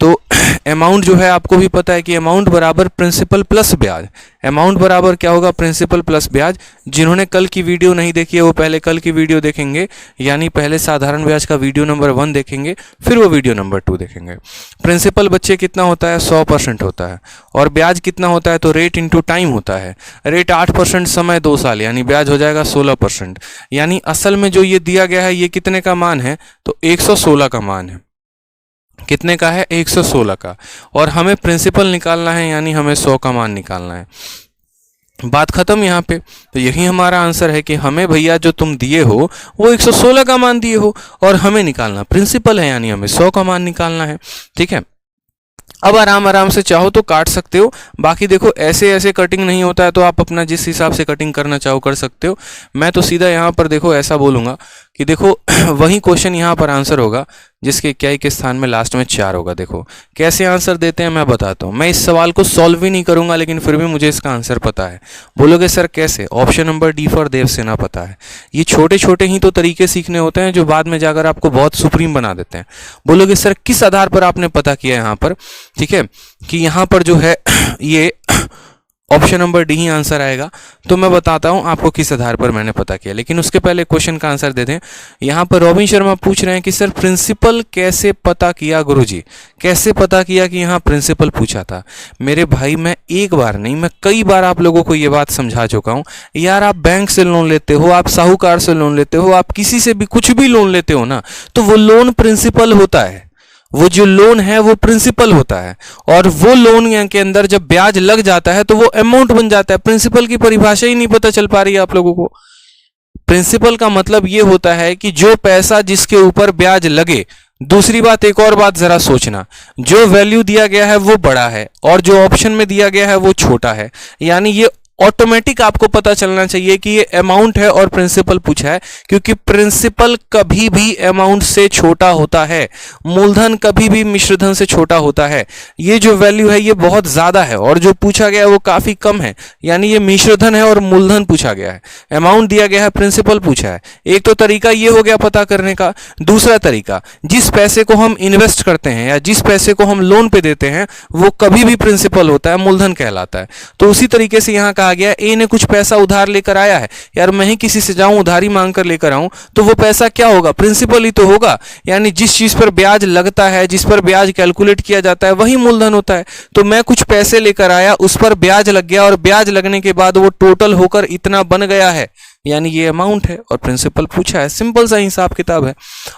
तो अमाउंट जो है आपको भी पता है कि अमाउंट बराबर प्रिंसिपल प्लस ब्याज। अमाउंट बराबर क्या होगा, प्रिंसिपल प्लस ब्याज। जिन्होंने कल की वीडियो नहीं देखी है वो पहले कल की वीडियो देखेंगे, यानी पहले साधारण ब्याज का वीडियो नंबर 1 देखेंगे, फिर वो वीडियो नंबर 2 देखेंगे। प्रिंसिपल बच्चे कितना होता है, 100% होता है। और ब्याज कितना होता है, तो रेट इंटू टाइम होता है। रेट 8%, समय 2 साल, यानी ब्याज हो जाएगा 16%। यानी असल में जो ये दिया गया है ये कितने का मान है, तो 116 का मान है। कितने का है, 116 का। और हमें प्रिंसिपल निकालना है, यानी हमें 100 का मान निकालना है। बात खत्म यहाँ पे। तो यही हमारा आंसर है कि हमें भैया जो तुम दिए हो वो 116 का मान दिए हो और हमें निकालना प्रिंसिपल है, यानी हमें 100 का मान निकालना है। ठीक है, अब आराम से चाहो तो काट सकते हो। बाकी देखो ऐसे ऐसे कटिंग नहीं होता है, तो आप अपना जिस हिसाब से कटिंग करना चाहो कर सकते हो। मैं तो सीधा यहाँ पर देखो ऐसा बोलूँगा कि देखो वही क्वेश्चन यहाँ पर आंसर होगा जिसके इक्याई के स्थान में लास्ट में 4 होगा। देखो कैसे आंसर देते हैं मैं बताता हूँ। मैं इस सवाल को सॉल्व भी नहीं करूँगा, लेकिन फिर भी मुझे इसका आंसर पता है। बोलोगे सर कैसे, option number D for Devasena पता है। ये छोटे छोटे ही तो तरीके सीखने होते हैं जो बाद में जाकर आपको बहुत सुप्रीम बना देते हैं। बोलोगे सर किस आधार पर आपने पता किया यहाँ पर, ठीक है, कि यहाँ पर जो है ये ऑप्शन नंबर डी ही आंसर आएगा। तो मैं बताता हूं आपको किस आधार पर मैंने पता किया, लेकिन उसके पहले क्वेश्चन का आंसर दे दें। यहाँ पर रॉबिन शर्मा पूछ रहे हैं कि सर प्रिंसिपल कैसे पता किया, गुरुजी कैसे पता किया कि यहाँ प्रिंसिपल पूछा था। मेरे भाई मैं एक बार नहीं, मैं कई बार आप लोगों को ये बात समझा चुका हूँ। यार आप बैंक से लोन लेते हो, आप साहूकार से लोन लेते हो, आप किसी से भी कुछ भी लोन लेते हो ना, तो वो लोन प्रिंसिपल होता है। वो जो लोन है वो प्रिंसिपल होता है। और वो लोन के अंदर जब ब्याज लग जाता है तो वो अमाउंट बन जाता है। प्रिंसिपल की परिभाषा ही नहीं पता चल पा रही है आप लोगों को। प्रिंसिपल का मतलब ये होता है कि जो पैसा जिसके ऊपर ब्याज लगे। दूसरी बात, एक और बात जरा सोचना, जो वैल्यू दिया गया है वो बड़ा है और जो ऑप्शन में दिया गया है वो छोटा है। यानी ये ऑटोमेटिक आपको पता चलना चाहिए कि ये अमाउंट है और प्रिंसिपल पूछा है, क्योंकि प्रिंसिपल कभी भी अमाउंट से छोटा होता है, मूलधन कभी भी मिश्रधन से छोटा होता है। ये जो वैल्यू है ये बहुत ज्यादा है और जो पूछा गया है वो काफी कम है, यानी ये मिश्रधन है और मूलधन पूछा गया है। अमाउंट दिया गया है, प्रिंसिपल पूछा है। एक तो तरीका ये हो गया पता करने का। दूसरा तरीका, जिस पैसे को हम इन्वेस्ट करते हैं या जिस पैसे को हम लोन पे देते हैं वो कभी भी प्रिंसिपल होता है, मूलधन कहलाता है। तो उसी तरीके से यहाँ कहा कहा गया ए ने कुछ पैसा उधार लेकर आया है, यार मैं ही किसी से जाऊं उधारी मांग कर लेकर आऊं तो वो पैसा क्या होगा, प्रिंसिपल ही तो होगा। यानी जिस चीज पर ब्याज लगता है, जिस पर ब्याज कैलकुलेट किया जाता है वही मूलधन होता है। तो मैं कुछ पैसे लेकर आया, उस पर ब्याज लग गया और ब्याज लगने के बाद वो टोटल होकर इतना बन गया है, यानी ये अमाउंट है और प्रिंसिपल पूछा है। सिंपल सा हिसाब किताब है।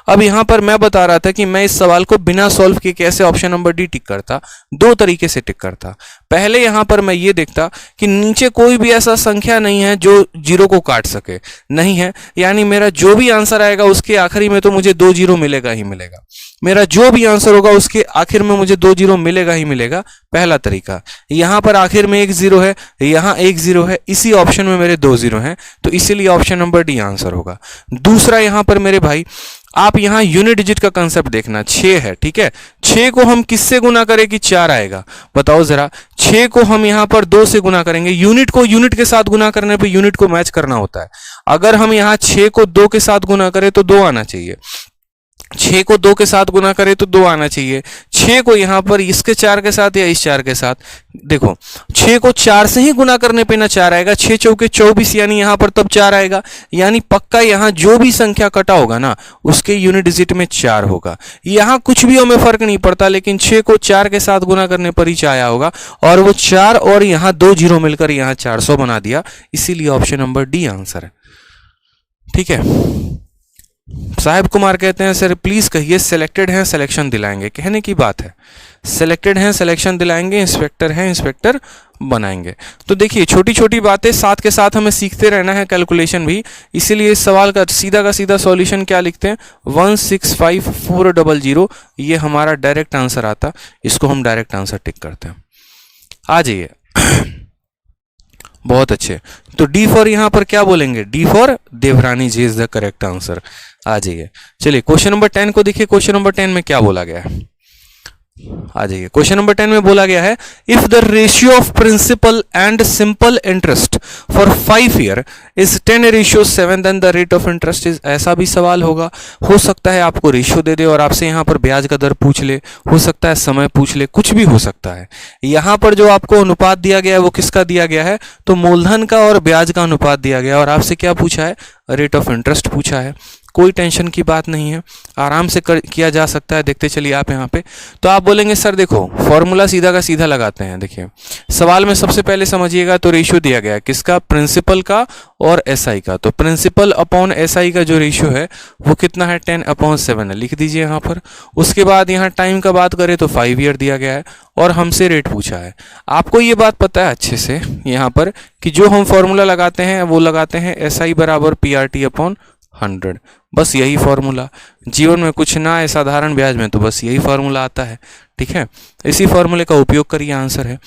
अब यहां पर मैं बता रहा था कि मैं इस सवाल को बिना सॉल्व किए कैसे ऑप्शन नंबर डी टिक करता। दो तरीके से टिक करता। पहले यहां पर मैं ये देखता कि नीचे कोई भी ऐसा संख्या नहीं है जो जीरो को काट सके, नहीं है, यानी मेरा जो भी आंसर आएगा उसके आखिरी में तो मुझे 2 जीरो मिलेगा ही मिलेगा। मेरा जो भी आंसर होगा उसके आखिर में मुझे 2 जीरो मिलेगा ही मिलेगा, पहला तरीका। यहां पर आखिर में 1 जीरो है, यहां 1 जीरो है, इसी ऑप्शन में मेरे 2 जीरो हैं, तो इसीलिए ऑप्शन नंबर डी आंसर होगा। दूसरा यहां पर मेरे भाई आप यहां यूनिट डिजिट का कंसेप्ट देखना, 6 है, ठीक है। 6 को हम किससे गुना करें कि 4 आएगा, बताओ जरा। 6 को हम यहां पर 2 से गुना करेंगे, यूनिट को यूनिट के साथ गुना करने पे यूनिट को मैच करना होता है। अगर हम यहां 6 को 2 के साथ गुना करें तो 2 आना चाहिए, 6 को 2 के साथ गुना करें तो 2 आना चाहिए। 6 को यहां पर इसके 4 के साथ या इस 4 के साथ, देखो 6 को 4 से ही गुना करने पे ना 4 आएगा, 6 चौके 24, यानी यहां पर तब 4 आएगा। यानी पक्का यहां जो भी संख्या कटा होगा ना उसके यूनिट डिजिट में 4 होगा। यहां कुछ भी हमें फर्क नहीं पड़ता, लेकिन 6 को 4 के साथ गुना करने पर ही 4 आया होगा, और वो 4 और यहां 2 जीरो मिलकर यहां 400 बना दिया, इसीलिए ऑप्शन नंबर डी आंसर है। ठीक है। साहिब कुमार कहते हैं सर प्लीज कहिए सिलेक्टेड हैं सिलेक्शन दिलाएंगे। कहने की बात है, सिलेक्टेड हैं सिलेक्शन दिलाएंगे, इंस्पेक्टर हैं इंस्पेक्टर बनाएंगे। तो देखिए छोटी छोटी बातें साथ के साथ हमें सीखते रहना है, कैलकुलेशन भी। इसीलिए इस सवाल का सीधा सॉल्यूशन क्या लिखते हैं, 165400, ये हमारा डायरेक्ट आंसर आता, इसको हम डायरेक्ट आंसर टिक करते हैं। आ जाइए बहुत अच्छे। तो डी फॉर यहां पर क्या बोलेंगे, डी फॉर देवरानी जी इज द करेक्ट आंसर। आ जाइए, चलिए क्वेश्चन नंबर 10 को देखिए। क्वेश्चन नंबर 10 में क्या बोला गया है, आ जाइए। क्वेश्चन नंबर 10 में बोला गया है if the ratio of principal and simple interest for 5 year is 10:7 then the rate of interest is. ऐसा भी सवाल होगा, हो सकता है आपको रेशियो दे दे और आपसे यहां पर ब्याज का दर पूछ ले, हो सकता है समय पूछ ले, कुछ भी हो सकता है। यहां पर जो आपको अनुपात दिया गया है वो किसका दिया गया है, तो मूलधन का और ब्याज का अनुपात दिया गया है, और आपसे क्या पूछा है, रेट ऑफ इंटरेस्ट पूछा है। कोई टेंशन की बात नहीं है, आराम से किया जा सकता है। देखते चलिए आप यहाँ पे। तो आप बोलेंगे सर देखो फॉर्मूला सीधा का सीधा लगाते हैं। देखिए सवाल में सबसे पहले समझिएगा तो रेशियो दिया गया है किसका, प्रिंसिपल का और एसआई का। तो प्रिंसिपल अपॉन एसआई का जो रेशियो है वो कितना है, 10/7 है, लिख दीजिए यहाँ पर। उसके बाद यहाँ टाइम का बात करें तो 5 ईयर दिया गया है और हमसे रेट पूछा है। आपको ये बात पता है अच्छे से यहाँ पर कि जो हम फॉर्मूला लगाते हैं वो लगाते हैं एसआई बराबर PRT/100, बस यही फॉर्मूला। जीवन में कुछ ना है, साधारण ब्याज में तो बस यही फॉर्मूला आता है। ठीक है, इसी फॉर्मूले का उपयोग करिए, आंसर है।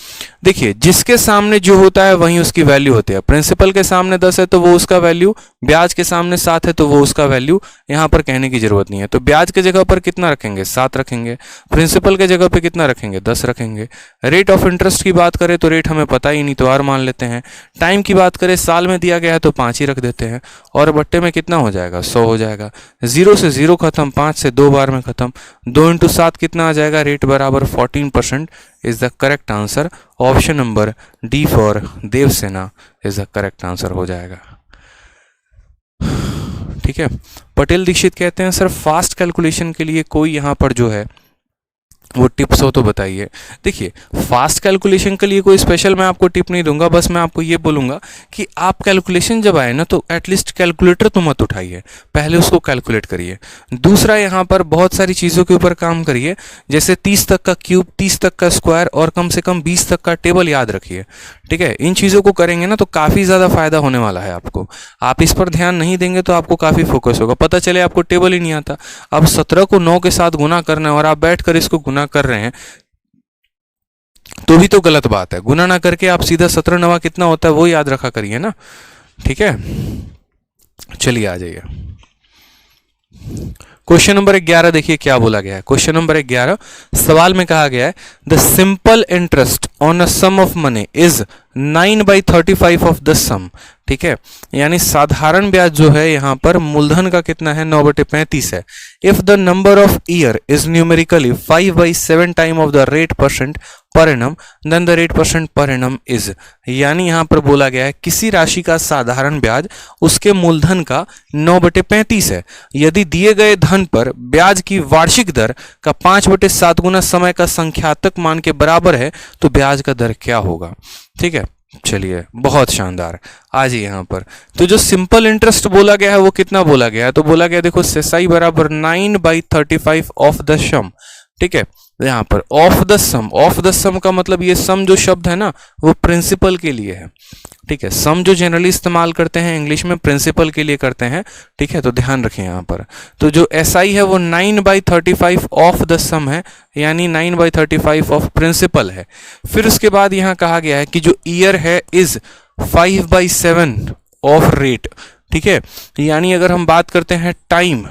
देखिए जिसके सामने जो होता है वहीं उसकी वैल्यू होती है। प्रिंसिपल के सामने 10 है तो वो उसका वैल्यू, ब्याज के सामने 7 है तो वो उसका वैल्यू। यहाँ पर कहने की जरूरत नहीं है। तो ब्याज के जगह पर कितना रखेंगे, 7 रखेंगे। प्रिंसिपल के जगह पे कितना रखेंगे, 10 रखेंगे। रेट ऑफ इंटरेस्ट की बात करें तो रेट हमें पता ही नहीं, तो आर मान लेते हैं। टाइम की बात करें साल में दिया गया है तो 5 ही रख देते हैं, और बट्टे में कितना हो जाएगा, 100 हो जाएगा। 0 से 0 खत्म, 5 से 2 बार में खत्म। 2 × 7 कितना आ जाएगा, रेट बराबर 14% is the correct answer. Option number D for Devasena is the correct answer हो जाएगा। ठीक है। पटेल दीक्षित कहते हैं सर फास्ट कैलकुलेशन के लिए कोई यहाँ पर जो है वो टिप्स हो तो बताइए। देखिए फास्ट कैलकुलेशन के लिए कोई स्पेशल मैं आपको टिप नहीं दूंगा, बस मैं आपको ये बोलूंगा कि आप कैलकुलेशन जब आए ना तो एटलीस्ट कैलकुलेटर तो मत उठाइए, पहले उसको कैलकुलेट करिए। दूसरा यहाँ पर बहुत सारी चीज़ों के ऊपर काम करिए, जैसे 30 तक का क्यूब, 30 तक का स्क्वायर और कम से कम 20 तक का टेबल याद रखिए। ठीक है, इन चीज़ों को करेंगे ना तो काफ़ी ज़्यादा फायदा होने वाला है आपको। आप इस पर ध्यान नहीं देंगे तो आपको काफ़ी फोकस होगा, पता चले आपको टेबल ही नहीं आता। अब 17 को 9 के साथ गुना करना है और आप बैठ कर इसको गुना कर रहे हैं तो भी तो गलत बात है। गुना ना करके आप सीधा 17 9 कितना होता है वो याद रखा करिए ना। ठीक है, चलिए आ जाइए। क्वेश्चन नंबर 11 देखिए क्या बोला गया है। क्वेश्चन नंबर 11 सवाल में कहा गया है the simple interest on a sum of money is 9/35 of the sum ठीक है, यानी साधारण ब्याज जो है यहाँ पर मूलधन का कितना है, 9/35 है। If the number of year is numerically 5/7 time of the rate percent per annum then the rate percent per annum is, यानी यहाँ पर बोला गया है किसी राशि का साधारण ब्याज उसके मूलधन का 9/35 है, यदि दिए गए धन पर ब्याज की वार्षिक दर का 5/7 गुना समय का संख्यात्मक मान के बराबर है तो ब्याज का दर क्या होगा। ठीक है, चलिए बहुत शानदार। आज यहाँ पर तो जो सिंपल इंटरेस्ट बोला गया है वो कितना बोला गया है, तो बोला गया देखो सेसाई बराबर 9/35 ऑफ द सम। ठीक है, यहाँ पर of the sum, of the sum का मतलब ये सम जो शब्द है ना वो प्रिंसिपल के लिए है। ठीक है, सम जो जनरली इस्तेमाल करते हैं इंग्लिश में प्रिंसिपल के लिए करते हैं। ठीक है, तो ध्यान रखें यहाँ पर। तो जो एसआई है वो 9/35 ऑफ द सम है, यानी 9/35 ऑफ प्रिंसिपल है। फिर उसके बाद यहाँ कहा गया है कि जो ईयर है इज 5/7 ऑफ रेट। ठीक है, यानी अगर हम बात करते हैं टाइम,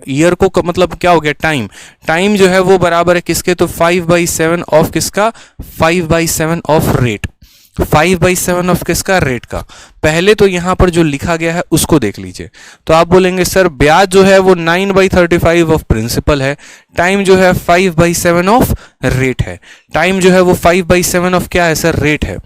ईयर को मतलब क्या हो गया, टाइम, टाइम जो है वो बराबर है किसके, तो 5/7 ऑफ किसका, 5/7 ऑफ रेट, 5/7 ऑफ किसका, रेट का। पहले तो यहां पर जो लिखा गया है उसको देख लीजिए, तो आप बोलेंगे सर ब्याज जो है वो 9/35 ऑफ प्रिंसिपल है, टाइम जो है 5/7 ऑफ रेट है, टाइम जो है वो 5/7 ऑफ क्या है सर, रेट है।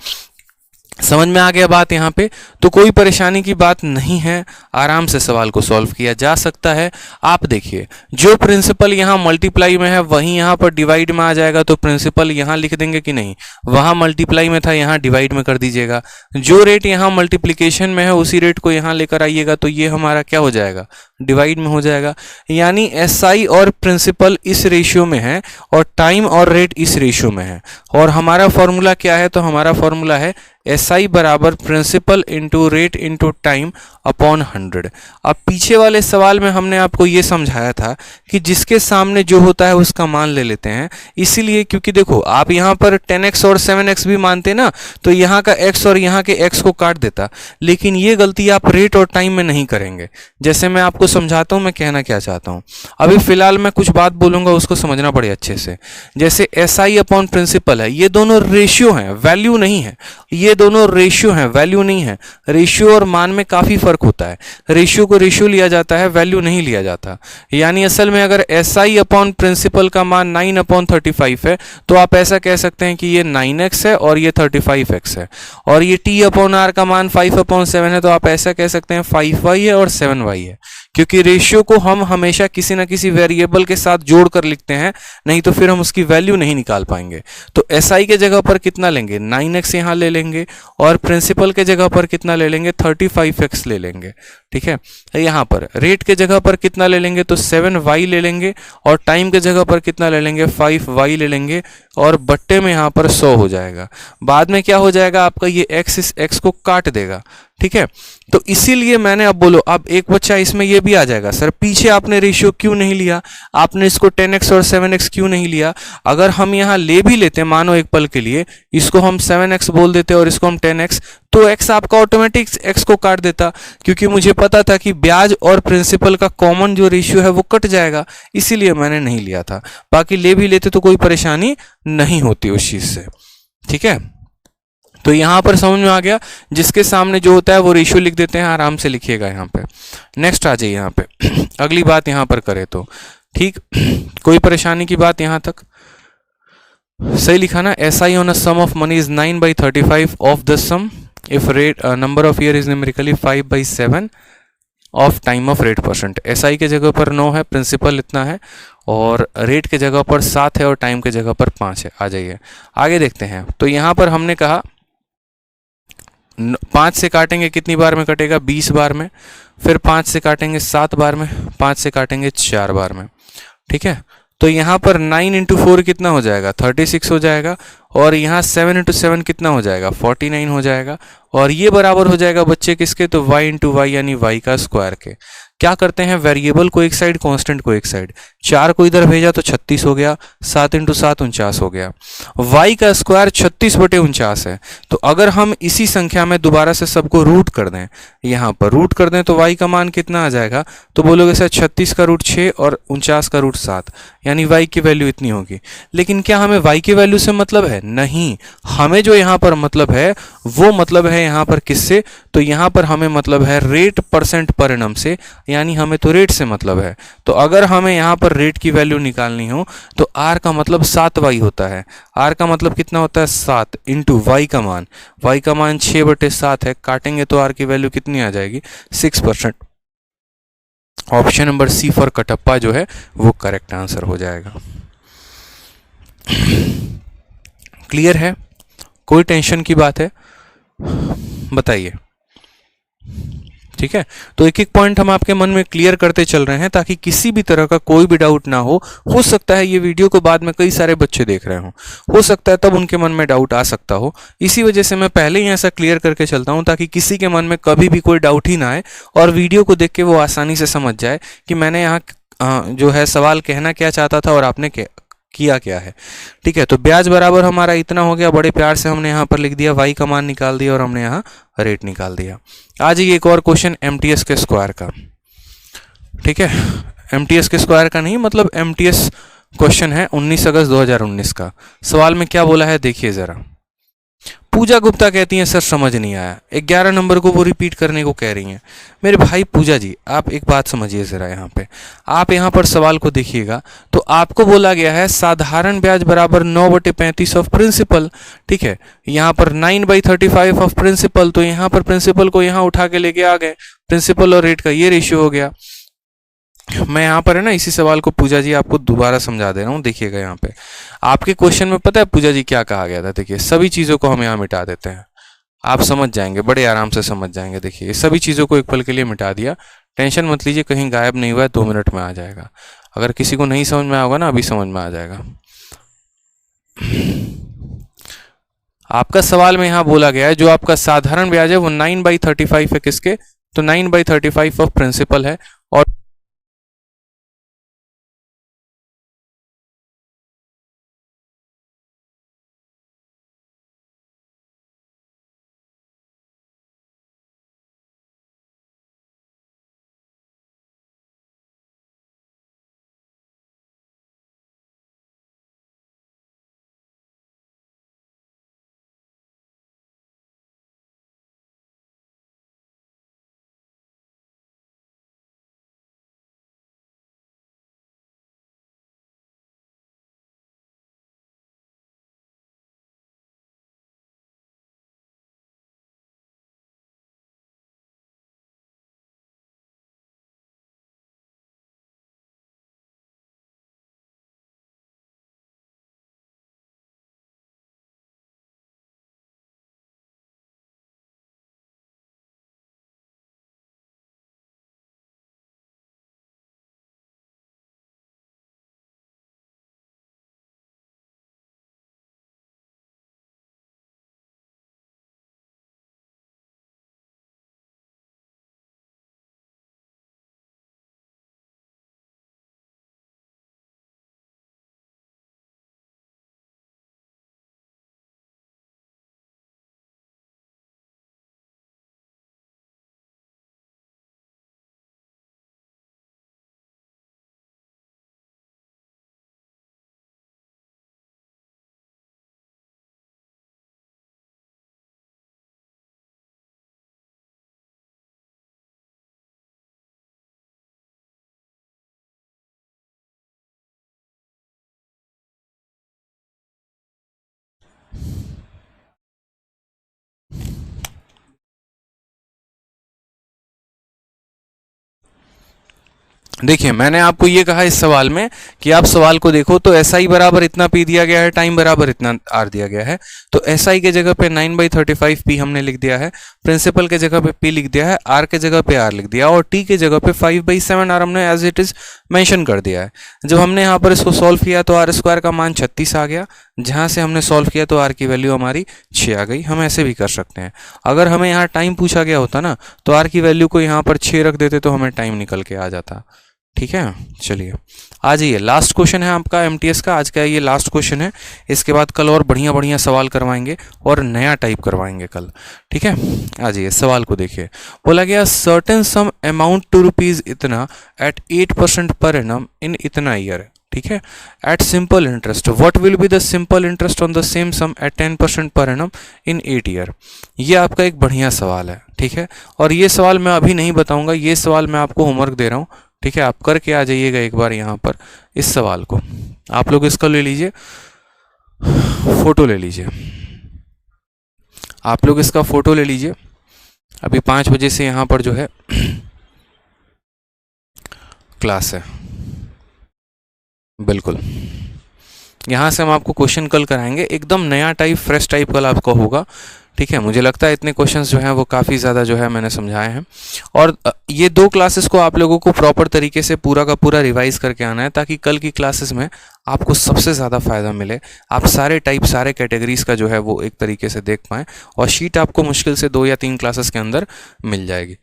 समझ में आ गया बात यहाँ पे, तो कोई परेशानी की बात नहीं है, आराम से सवाल को सॉल्व किया जा सकता है। आप देखिए जो प्रिंसिपल यहाँ मल्टीप्लाई में है वहीं यहाँ पर डिवाइड में आ जाएगा, तो प्रिंसिपल यहाँ लिख देंगे कि नहीं, वहाँ मल्टीप्लाई में था यहाँ डिवाइड में कर दीजिएगा। जो रेट यहाँ मल्टीप्लिकेशन में है उसी रेट को यहाँ लेकर आइएगा, तो ये हमारा क्या हो जाएगा, डिवाइड में हो जाएगा। यानी एसआई और प्रिंसिपल इस रेशियो में है और टाइम और रेट इस रेशियो में है, और हमारा फॉर्मूला क्या है, तो हमारा फॉर्मूला है एसआई बराबर principal into rate into time upon 100। अब पीछे वाले सवाल में हमने आपको ये समझाया था कि जिसके सामने जो होता है उसका मान ले लेते हैं, इसीलिए क्योंकि देखो आप यहाँ पर 10x और 7x भी मानते ना, तो यहाँ का x और यहाँ के x को काट देता, लेकिन ये गलती आप रेट और टाइम में नहीं करेंगे। जैसे मैं आपको समझाता हूँ मैं कहना क्या चाहता हूँ। अभी फिलहाल मैं कुछ बात बोलूंगा उसको समझना पड़े अच्छे से। जैसे एसआई अपॉन प्रिंसिपल है, ये दोनों रेशियो हैं, वैल्यू नहीं है, ये दोनों रेशियो हैं, वैल्यू नहीं है। रेशियो और मान में काफी फर्क होता है, रेशियो को रेशियो लिया जाता है, वैल्यू नहीं लिया जाता। यानी असल में अगर एसआई अपॉन प्रिंसिपल का मान 9/35 है तो आप ऐसा कह सकते हैं कि ये 9x है और ये 35x है, और ये t अपॉन r का मान 5/7 है तो आप ऐसा कह सकते हैं 5y है और 7y है, क्योंकि रेशियो को हम हमेशा किसी ना किसी वेरिएबल के साथ जोड़ कर लिखते हैं, नहीं तो फिर हम उसकी वैल्यू नहीं निकाल पाएंगे। तो एसआई के जगह पर कितना लेंगे, 9x यहाँ ले लेंगे, और प्रिंसिपल के जगह पर कितना ले लेंगे, 35x ले लेंगे। ठीक है, यहाँ पर रेट के जगह पर कितना ले लेंगे, तो 7y ले लेंगे, और टाइम के जगह पर कितना ले लेंगे, 5y ले लेंगे, और बट्टे में यहाँ पर 100 हो जाएगा। बाद में क्या हो जाएगा आपका, ये x इस x को काट देगा। ठीक है, तो इसीलिए मैंने, अब बोलो, अब एक बच्चा इसमें ये भी आ जाएगा, सर पीछे आपने रेशियो क्यों नहीं लिया, आपने इसको 10x और 7x क्यों नहीं लिया। अगर हम यहाँ ले भी लेते मानो एक पल के लिए, इसको हम 7x बोल देते और इसको हम 10x, तो x आपका ऑटोमेटिक x को काट देता, क्योंकि मुझे पता था कि ब्याज और प्रिंसिपल का कॉमन जो रेशियो है वो कट जाएगा, इसीलिए मैंने नहीं लिया था। बाकी ले भी लेते तो कोई परेशानी नहीं होती उस चीज से। ठीक है, तो यहां पर समझ में आ गया, जिसके सामने जो होता है वो रेशियो लिख देते हैं, आराम से लिखिएगा यहाँ पे। नेक्स्ट आ जाइए यहाँ पे, अगली बात यहाँ पर करें तो ठीक, कोई परेशानी की बात यहाँ तक, सही लिखा ना। SI on a sum of money is 9/35 of the sum if rate number of year is numerically 5/7 of time of rate percent. SI के जगह पर 9 है, प्रिंसिपल इतना है, और रेट के जगह पर 7 है, और टाइम के जगह पर 5 है। आ जाइए आगे देखते हैं। तो यहाँ पर हमने कहा 5 से काटेंगे कितनी बार में कटेगा, 20 बार में, फिर 5 से काटेंगे 7 बार में, 5 से काटेंगे 4 बार में। ठीक है, तो यहाँ पर 9 × 4 कितना हो जाएगा, 36 हो जाएगा, और यहाँ 7 × 7 कितना हो जाएगा, 49 हो जाएगा, और ये बराबर हो जाएगा बच्चे किसके, तो y × y यानी y का स्क्वायर के। क्या करते हैं, वेरिएबल को एक साइड, कांस्टेंट को एक साइड, 4 को इधर भेजा तो 36 हो गया, 7 × 7 49 हो गया। y का स्क्वायर 36/49 है, तो अगर हम इसी संख्या में दोबारा से सबको रूट कर दें, यहाँ पर रूट कर दें, तो y का मान कितना आ जाएगा, तो बोलोगे सर 36 का रूट 6 और 49 का रूट 7, यानी y की वैल्यू इतनी होगी। लेकिन क्या हमें y की वैल्यू से मतलब है, नहीं, हमें जो यहाँ पर मतलब है वो मतलब है है यहाँ पर किससे, तो यहाँ पर हमें मतलब है रेट परसेंट पर एनम से, यानी हमें तो रेट से मतलब है। तो अगर हमें यहाँ पर रेट की वैल्यू निकालनी हो तो आर का मतलब 7y होता है। आर का मतलब कितना होता है 7 इंटू वाई का मान, वाई का मान 6/7 है, काटेंगे तो आर की वैल्यू कितनी आ जाएगी 6%। Option number C for Kattappa जो है वो करेक्ट आंसर हो जाएगा। क्लियर है, कोई टेंशन की बात है बताइए। ठीक है, तो एक एक पॉइंट हम आपके मन में क्लियर करते चल रहे हैं ताकि किसी भी तरह का कोई भी डाउट ना हो सकता है ये वीडियो को बाद में कई सारे बच्चे देख रहे हो सकता है तब उनके मन में डाउट आ सकता हो, इसी वजह से मैं पहले ही ऐसा क्लियर करके चलता हूं ताकि किसी के मन में कभी भी कोई डाउट ही ना आए और वीडियो को देख के वो आसानी से समझ जाए कि मैंने यहाँ जो है सवाल कहना क्या चाहता था और आपने किया क्या है। ठीक है, तो ब्याज बराबर हमारा इतना हो गया, बड़े प्यार से हमने यहाँ पर लिख दिया, वाई का मान निकाल दिया और हमने यहाँ रेट निकाल दिया। आ जाइए एक और क्वेश्चन एमटीएस के स्क्वायर का। ठीक है, एमटीएस के स्क्वायर का नहीं, मतलब एमटीएस क्वेश्चन है 19 अगस्त 2019 का। सवाल में क्या बोला है देखिए जरा। पूजा गुप्ता कहती हैं सर समझ नहीं आया, 11 नंबर को वो रिपीट करने को कह रही हैं। मेरे भाई पूजा जी आप एक बात समझिए ज़रा, यहाँ पे आप यहाँ पर सवाल को देखिएगा तो आपको बोला गया है साधारण ब्याज बराबर 9/35 ऑफ प्रिंसिपल। ठीक है, यहाँ पर 9/35 ऑफ प्रिंसिपल, तो यहाँ पर प्रिंसिपल को यहाँ उठा के लेके आ गए, प्रिंसिपल और रेट का ये रेशियो हो गया। मैं यहाँ पर है ना इसी सवाल को पूजा जी आपको दोबारा समझा दे रहा हूँ, देखिएगा यहाँ पे आपके क्वेश्चन में पता है पूजा जी क्या कहा गया था। देखिए सभी चीज़ों को हम यहाँ मिटा देते हैं, आप समझ जाएंगे, बड़े आराम से समझ जाएंगे। देखिए सभी चीज़ों को एक पल के लिए मिटा दिया, टेंशन मत लीजिए, कहीं गायब नहीं हुआ है, 2 मिनट में आ जाएगा। अगर किसी को नहीं समझ में आएगा ना अभी समझ में आ जाएगा। आपका सवाल में यहाँ बोला गया है जो आपका साधारण ब्याज है वो 9/35 है किसके, तो 9/35 ऑफ प्रिंसिपल है। और देखिए मैंने आपको ये कहा इस सवाल में कि आप सवाल को देखो तो एस आई बराबर इतना पी दिया गया है, टाइम बराबर इतना आर दिया गया है, तो एस आई के जगह पे 9/35 पी हमने लिख दिया है, प्रिंसिपल के जगह पे पी लिख दिया है, आर के जगह पे आर लिख दिया और टी के जगह पे 5/7 आर हमने एज इट इज मेंशन कर दिया है। जब हमने यहाँ पर इसको सॉल्व किया तो आर स्क्वायर का मान 36 आ गया, जहाँ से हमने सॉल्व किया तो आर की वैल्यू हमारी 6 आ गई। हम ऐसे भी कर सकते हैं, अगर हमें यहाँ टाइम पूछा गया होता ना तो आर की वैल्यू को यहाँ पर 6 रख देते तो हमें टाइम निकल के आ जाता। ठीक है, चलिए आ जाइए, लास्ट क्वेश्चन है आपका एमटीएस का, आज का ये लास्ट क्वेश्चन है। इसके बाद कल और बढ़िया बढ़िया सवाल करवाएंगे और नया टाइप करवाएंगे कल। ठीक है, आ जाइए सवाल को देखिए। बोला गया certain sum amount to rupees इतना एट 8% पर एनम इन इतना ईयर। ठीक ठीक है। At simple interest what will be the simple interest on the same sum at 10% per annum in 8 year. ये आपका एक बढ़िया सवाल है, ठीक है। और ये सवाल मैं अभी नहीं बताऊंगा, ये सवाल मैं आपको होमवर्क दे रहा हूँ, ठीक है। आप करके आ जाइएगा एक बार यहाँ पर इस सवाल को। आप लोग इसका ले लीजिए, फोटो ले लीजिए, आप लोग इसका फोटो ले लीजिए। अभी 5 बजे से यहाँ पर जो है क्लास है, बिल्कुल। यहाँ से हम आपको क्वेश्चन कल कराएंगे, एकदम नया टाइप, फ्रेश टाइप कल आपका होगा, ठीक है। मुझे लगता है इतने क्वेश्चंस जो हैं वो काफ़ी ज़्यादा जो है मैंने समझाए हैं। और ये 2 क्लासेस को आप लोगों को प्रॉपर तरीके से पूरा का पूरा रिवाइज करके आना है, ताकि कल की क्लासेस में आपको सबसे ज़्यादा फ़ायदा मिले। आप सारे टाइप, सारे कैटेगरीज का जो है वो एक तरीके से देख पाएँ, और शीट आपको मुश्किल से 2 या 3 क्लासेस के अंदर मिल जाएगी।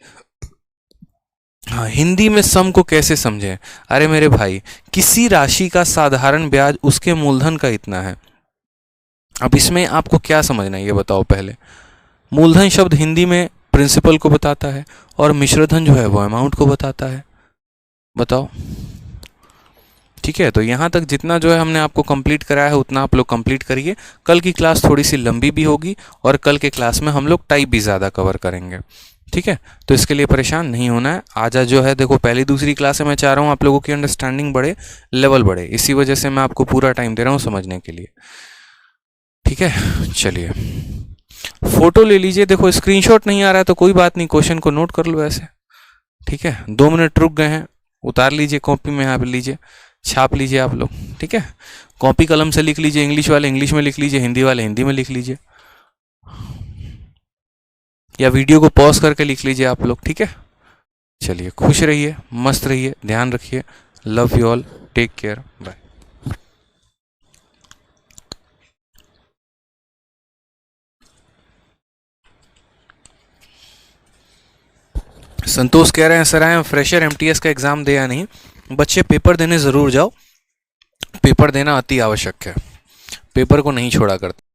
हाँ, हिंदी में सम को कैसे समझें? अरे मेरे भाई, किसी राशि का साधारण ब्याज उसके मूलधन का इतना है। अब इसमें आपको क्या समझना है ये बताओ पहले। मूलधन शब्द हिंदी में प्रिंसिपल को बताता है, और मिश्रधन जो है वो अमाउंट को बताता है। बताओ, ठीक है। तो यहाँ तक जितना जो है हमने आपको कंप्लीट कराया है उतना आप लोग कंप्लीट करिए। कल की क्लास थोड़ी सी लंबी भी होगी, और कल के क्लास में हम लोग टाइप भी ज़्यादा कवर करेंगे, ठीक है। तो इसके लिए परेशान नहीं होना है। आज जो है देखो, पहली दूसरी क्लास में मैं चाह रहा हूँ आप लोगों की अंडरस्टैंडिंग बढ़े, लेवल बढ़े, इसी वजह से मैं आपको पूरा टाइम दे रहा हूँ समझने के लिए, ठीक है। चलिए, फोटो ले लीजिए। देखो स्क्रीनशॉट नहीं आ रहा है तो कोई बात नहीं, क्वेश्चन को नोट कर लो ऐसे, ठीक है। 2 मिनट रुक गए हैं, उतार लीजिए कॉपी में, यहाँ पे लीजिए, छाप लीजिए आप लोग, ठीक है। कॉपी कलम से लिख लीजिए, इंग्लिश वाले इंग्लिश में लिख लीजिए, हिंदी वाले हिंदी में लिख लीजिए, या वीडियो को पॉज करके लिख लीजिए आप लोग, ठीक है। चलिए, खुश रहिए, मस्त रहिए, ध्यान रखिए। Love you all, take care, bye. Santosh कह रहे हैं sir I am fresher, MTS का एग्जाम दे या नहीं? बच्चे पेपर देने ज़रूर जाओ, पेपर देना अति आवश्यक है, पेपर को नहीं छोड़ा करते।